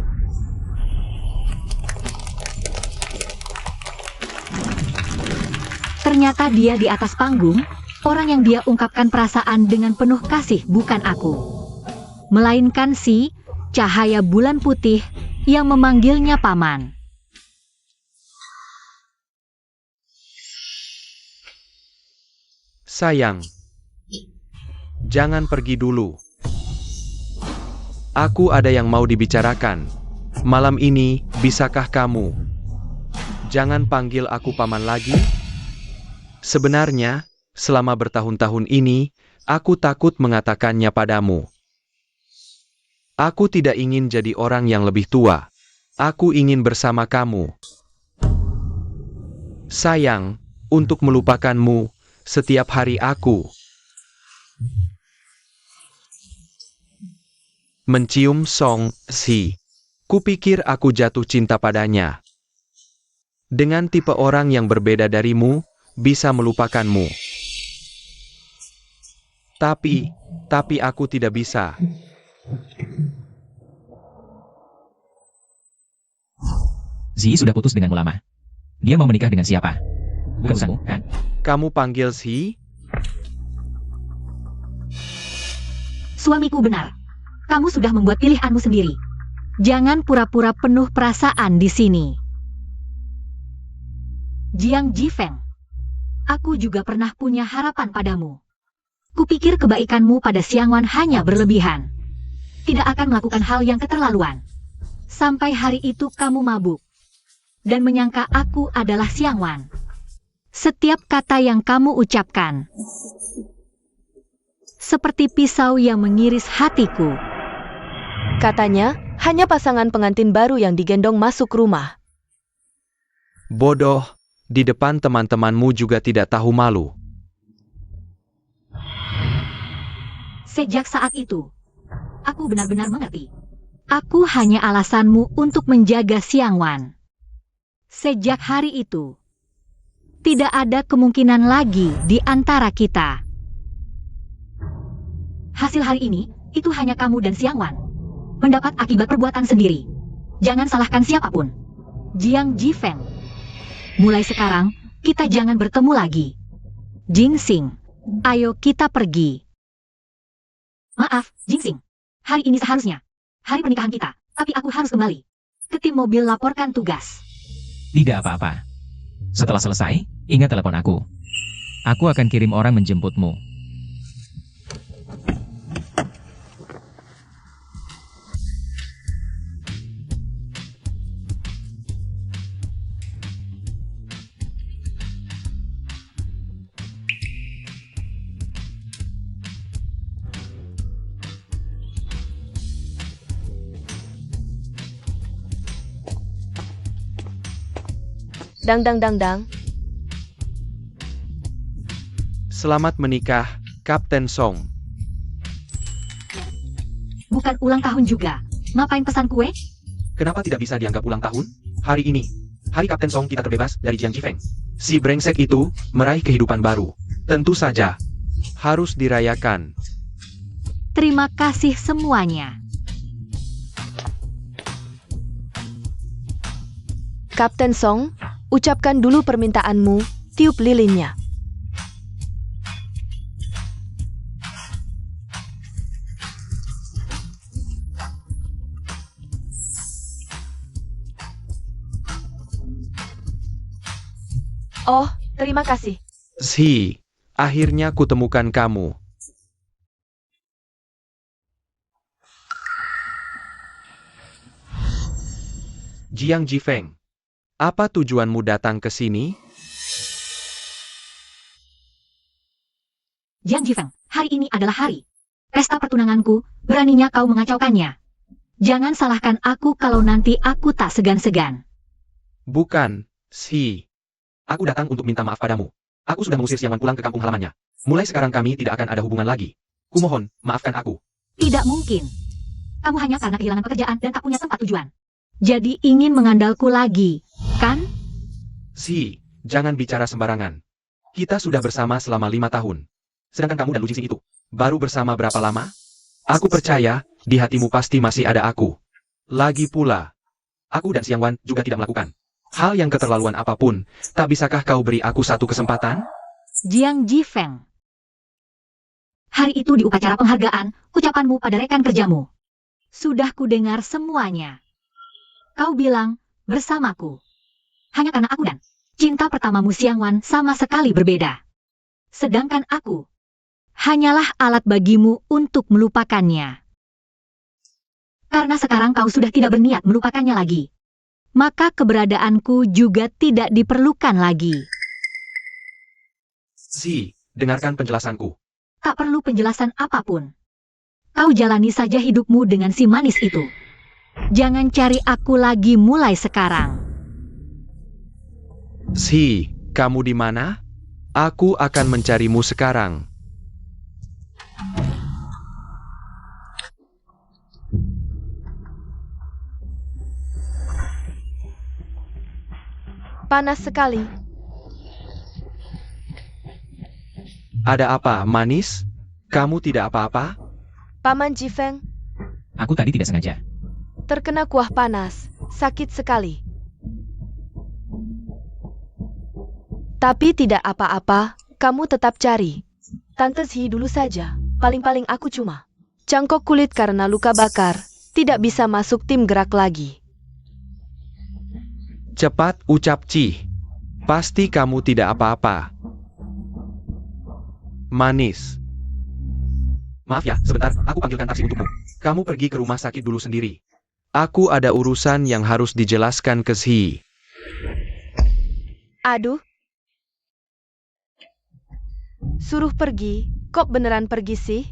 Ternyata dia di atas panggung, orang yang dia ungkapkan perasaan dengan penuh kasih bukan aku. Melainkan si cahaya bulan putih yang memanggilnya paman. Sayang. Jangan pergi dulu. Aku ada yang mau dibicarakan. Malam ini, bisakah kamu? Jangan panggil aku paman lagi. Sebenarnya, selama bertahun-tahun ini, aku takut mengatakannya padamu. Aku tidak ingin jadi orang yang lebih tua. Aku ingin bersama kamu. Sayang, untuk melupakanmu, setiap hari aku mencium Song Si. Kupikir aku jatuh cinta padanya. Dengan tipe orang yang berbeda darimu, bisa melupakanmu. Tapi aku tidak bisa. Zi sudah putus denganmu lama. Dia mau menikah dengan siapa? Bukan urusanmu, kan? Kamu panggil Si? Suamiku benar. Kamu sudah membuat pilihanmu sendiri. Jangan pura-pura penuh perasaan di sini. Jiang Jifeng, aku juga pernah punya harapan padamu. Kupikir kebaikanmu pada Xiangwan hanya berlebihan. Tidak akan melakukan hal yang keterlaluan. Sampai hari itu kamu mabuk. Dan menyangka aku adalah Xiangwan. Setiap kata yang kamu ucapkan seperti pisau yang mengiris hatiku. Katanya, hanya pasangan pengantin baru yang digendong masuk rumah. Bodoh, di depan teman-temanmu juga tidak tahu malu. Sejak saat itu, aku benar-benar mengerti. Aku hanya alasanmu untuk menjaga Xiangwan. Sejak hari itu, tidak ada kemungkinan lagi di antara kita. Hasil hari ini, itu hanya kamu dan Xiangwan. Mendapat akibat perbuatan sendiri. Jangan salahkan siapapun. Jiang Jifeng. Mulai sekarang, kita jangan bertemu lagi. Jingsing, ayo kita pergi. Maaf, Jingsing. Hari ini seharusnya hari pernikahan kita, tapi aku harus kembali ke tim mobil laporkan tugas. Tidak apa-apa. Setelah selesai, ingat telepon aku. Aku akan kirim orang menjemputmu. Dang dang dang dang. Selamat menikah, Kapten Song. Bukan ulang tahun juga. Ngapain pesan kue? Kenapa tidak bisa dianggap ulang tahun? Hari ini, hari Kapten Song kita terbebas dari Jiang Jifeng. Si brengsek itu meraih kehidupan baru. Tentu saja. Harus dirayakan. Terima kasih semuanya. Kapten Song, ucapkan dulu permintaanmu, tiup lilinnya. Oh, terima kasih. Si, akhirnya kutemukan kamu. Jiang Jifeng, apa tujuanmu datang ke sini? Jiang Jifeng, hari ini adalah hari pesta pertunanganku, beraninya kau mengacaukannya. Jangan salahkan aku kalau nanti aku tak segan-segan. Bukan, Si. Aku datang untuk minta maaf padamu. Aku sudah mengusir Xiangwan pulang ke kampung halamannya. Mulai sekarang kami tidak akan ada hubungan lagi. Kumohon, maafkan aku. Tidak mungkin. Kamu hanya karena kehilangan pekerjaan dan tak punya tempat tujuan. Jadi ingin mengandalku lagi, kan? Si, jangan bicara sembarangan. Kita sudah bersama selama 5 tahun. Sedangkan kamu dan Lu Jingsing itu, baru bersama berapa lama? Aku percaya, di hatimu pasti masih ada aku. Lagi pula, Aku dan Xiangwan juga tidak melakukan hal yang keterlaluan apapun. Tak bisakah kau beri aku satu kesempatan? Jiang Jifeng. Hari itu di upacara penghargaan, ucapanmu pada rekan kerjamu. Sudah kudengar semuanya. Kau bilang, bersamaku. Hanya karena aku dan cinta pertamamu Xiangwan sama sekali berbeda. Sedangkan aku, hanyalah alat bagimu untuk melupakannya. Karena sekarang kau sudah tidak berniat melupakannya lagi. Maka keberadaanku juga tidak diperlukan lagi. Si, dengarkan penjelasanku. Tak perlu penjelasan apapun. Kau jalani saja hidupmu dengan si manis itu. Jangan cari aku lagi mulai sekarang. Si, kamu di mana? Aku akan mencarimu sekarang. Panas sekali. Ada apa, manis? Kamu tidak apa-apa? Paman Jifeng, Aku tadi tidak sengaja. terkena kuah panas. Sakit sekali. Tapi tidak apa-apa, kamu tetap cari. Tante Zhi dulu saja. Paling-paling aku cuma cangkok kulit karena luka bakar. Tidak bisa masuk tim gerak lagi. Cepat ucap Cih. Pasti kamu tidak apa-apa. Manis. Maaf ya, sebentar, aku panggilkan taksi untukmu. Kamu pergi ke rumah sakit dulu sendiri. Aku ada urusan yang harus dijelaskan ke Zhi. Aduh. Suruh pergi, kok beneran pergi sih?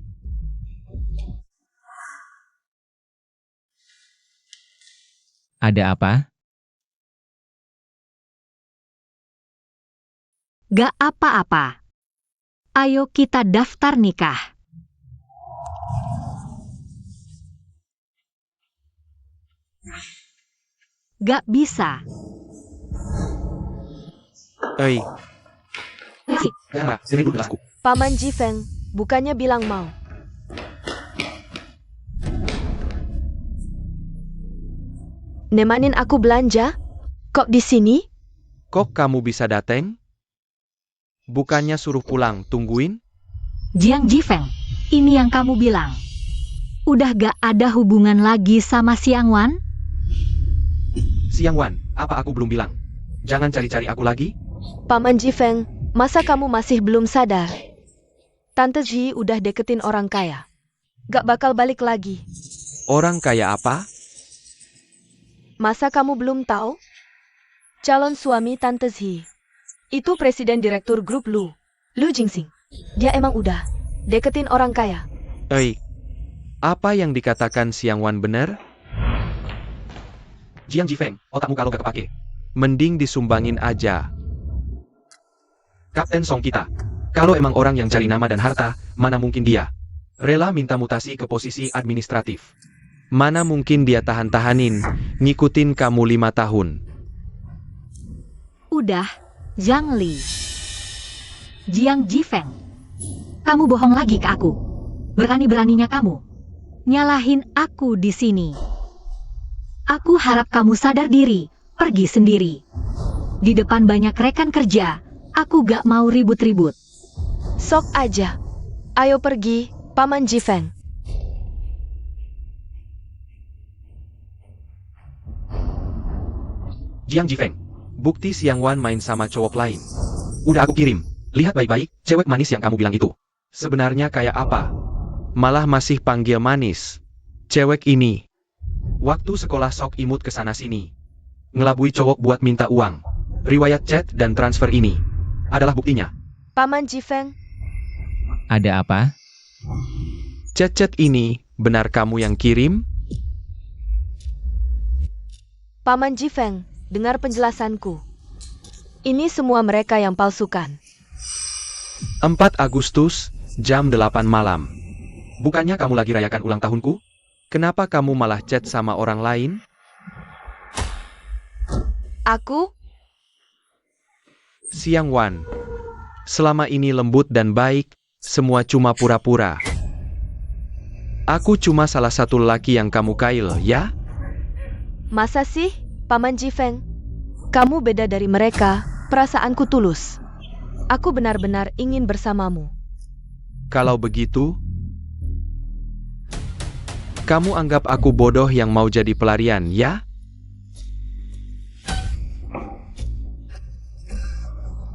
Ada apa? Gak apa-apa. Ayo kita daftar nikah. Gak bisa. Si, jangan, sini dulu gelasku. Paman Jifeng, bukannya bilang mau. Nemanin aku belanja? Kok di sini? Kok kamu bisa dateng? Bukannya suruh pulang, tungguin? Jiang Jifeng, ini yang kamu bilang. Udah gak ada hubungan lagi sama Xiang Wan? Siang Wan, apa aku belum bilang? Jangan cari-cari aku lagi. Paman Jifeng, masa kamu masih belum sadar? Tante Zhi udah deketin orang kaya. Gak bakal balik lagi. Orang kaya apa? Masa kamu belum tahu? Calon suami Tante Zhi. Itu presiden direktur grup Lu Jingxing. Dia emang udah deketin orang kaya. Apa yang dikatakan Xiang Wan benar? Jiang Jifeng, otakmu kalau gak kepake. Mending disumbangin aja. Kapten Song kita. Kalau emang orang yang cari nama dan harta, mana mungkin dia rela minta mutasi ke posisi administratif. Mana mungkin dia tahan-tahanin, ngikutin kamu 5 tahun. Udah, Zhang Li. Jiang Jifeng. Kamu bohong lagi ke aku. Berani-beraninya kamu nyalahin aku di sini. Aku harap kamu sadar diri, pergi sendiri. Di depan banyak rekan kerja, aku gak mau ribut-ribut. Sok aja. Ayo pergi, Paman Jifeng. Jiang Jifeng, bukti Xiang Wan main sama cowok lain. Udah aku kirim. Lihat baik-baik, cewek manis yang kamu bilang itu. Sebenarnya kayak apa? Malah masih panggil manis. Cewek ini. Waktu sekolah sok imut ke sana sini. Ngelabui cowok buat minta uang. Riwayat chat dan transfer ini adalah buktinya. Paman Jifeng, Ada apa? Chat-chat ini, benar kamu yang kirim? Paman Jifeng, dengar penjelasanku. Ini semua mereka yang palsukan. 4 Agustus, jam 8 malam. Bukannya kamu lagi rayakan ulang tahunku? Kenapa kamu malah chat sama orang lain? Aku? Xiang Wan. Selama ini lembut dan baik, semua cuma pura-pura. Aku cuma salah satu lelaki yang kamu kail, ya? Masa sih, Paman Jifeng? Kamu beda dari mereka, perasaanku tulus. Aku benar-benar ingin bersamamu. Kalau begitu, kamu anggap aku bodoh yang mau jadi pelarian, ya?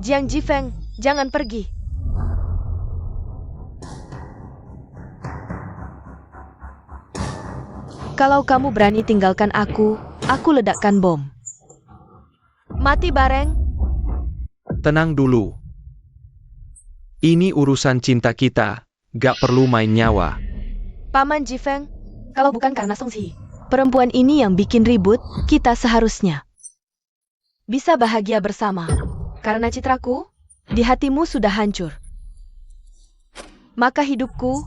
Jiang Jifeng, jangan pergi. Kalau kamu berani tinggalkan aku ledakkan bom. Mati bareng. Tenang dulu. Ini urusan cinta kita, gak perlu main nyawa. Paman Jifeng, kalau bukan karena Song Zhi, Perempuan ini yang bikin ribut, kita seharusnya bisa bahagia bersama. Karena citraku di hatimu sudah hancur. Maka hidupku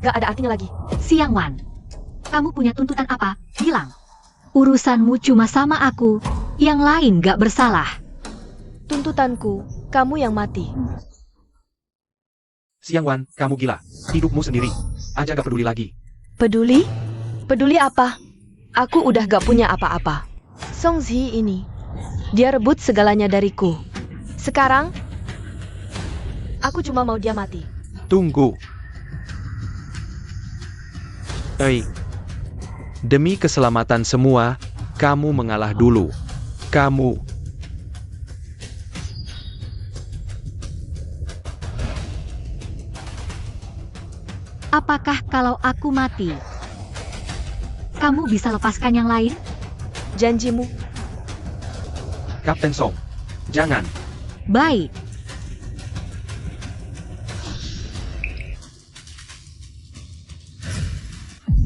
Gak ada artinya lagi. Siang Wan, kamu punya tuntutan apa? Bilang. Urusanmu cuma sama aku, yang lain gak bersalah. tuntutanku, kamu yang mati. Siang Wan, kamu gila. Hidupmu sendiri. Aja gak peduli lagi. Peduli? Peduli apa? Aku udah gak punya apa-apa. Song Zi ini, dia rebut segalanya dariku. Sekarang, aku cuma mau dia mati. Tunggu. Demi keselamatan semua, kamu mengalah dulu. Kamu. Apakah kalau aku mati, kamu bisa lepaskan yang lain? Janjimu. Kapten Song, jangan. Baik.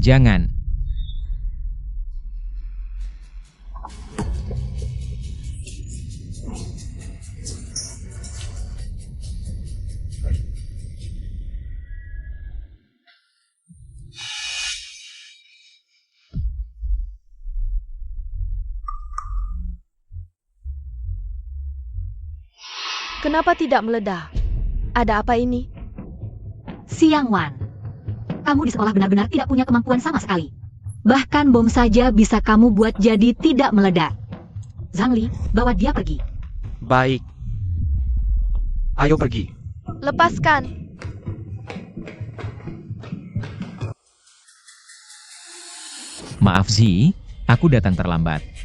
Jangan. Kenapa tidak meledak? Ada apa ini? Siang Wan, kamu di sekolah benar-benar tidak punya kemampuan sama sekali. Bahkan bom saja bisa kamu buat jadi tidak meledak. Zhang Li, bawa dia pergi. Baik. Ayo pergi. Lepaskan. Maaf Zi, aku datang terlambat.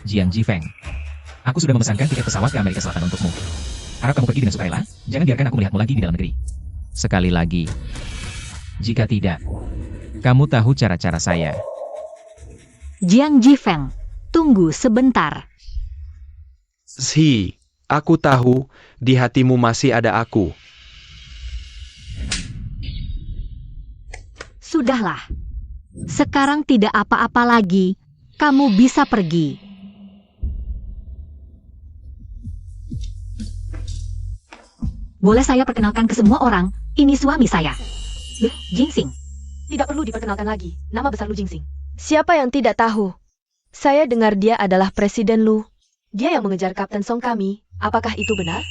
Jiang Jifeng, aku sudah memesankan tiket pesawat ke Amerika Selatan untukmu. Harap kamu pergi dengan sukarela, jangan biarkan aku melihatmu lagi di dalam negeri. Sekali lagi, jika tidak, kamu tahu cara-cara saya. Jiang Jifeng, tunggu sebentar. Zi, aku tahu, di hatimu masih ada aku. Sudahlah. Sekarang tidak apa-apa lagi. Kamu bisa pergi. Boleh saya perkenalkan ke semua orang, ini suami saya. Jingsing. Tidak perlu diperkenalkan lagi. Nama besar Lu Jingsing. Siapa yang tidak tahu? Saya dengar dia adalah Presiden Lu. Dia yang mengejar Kapten Song kami. Apakah itu benar?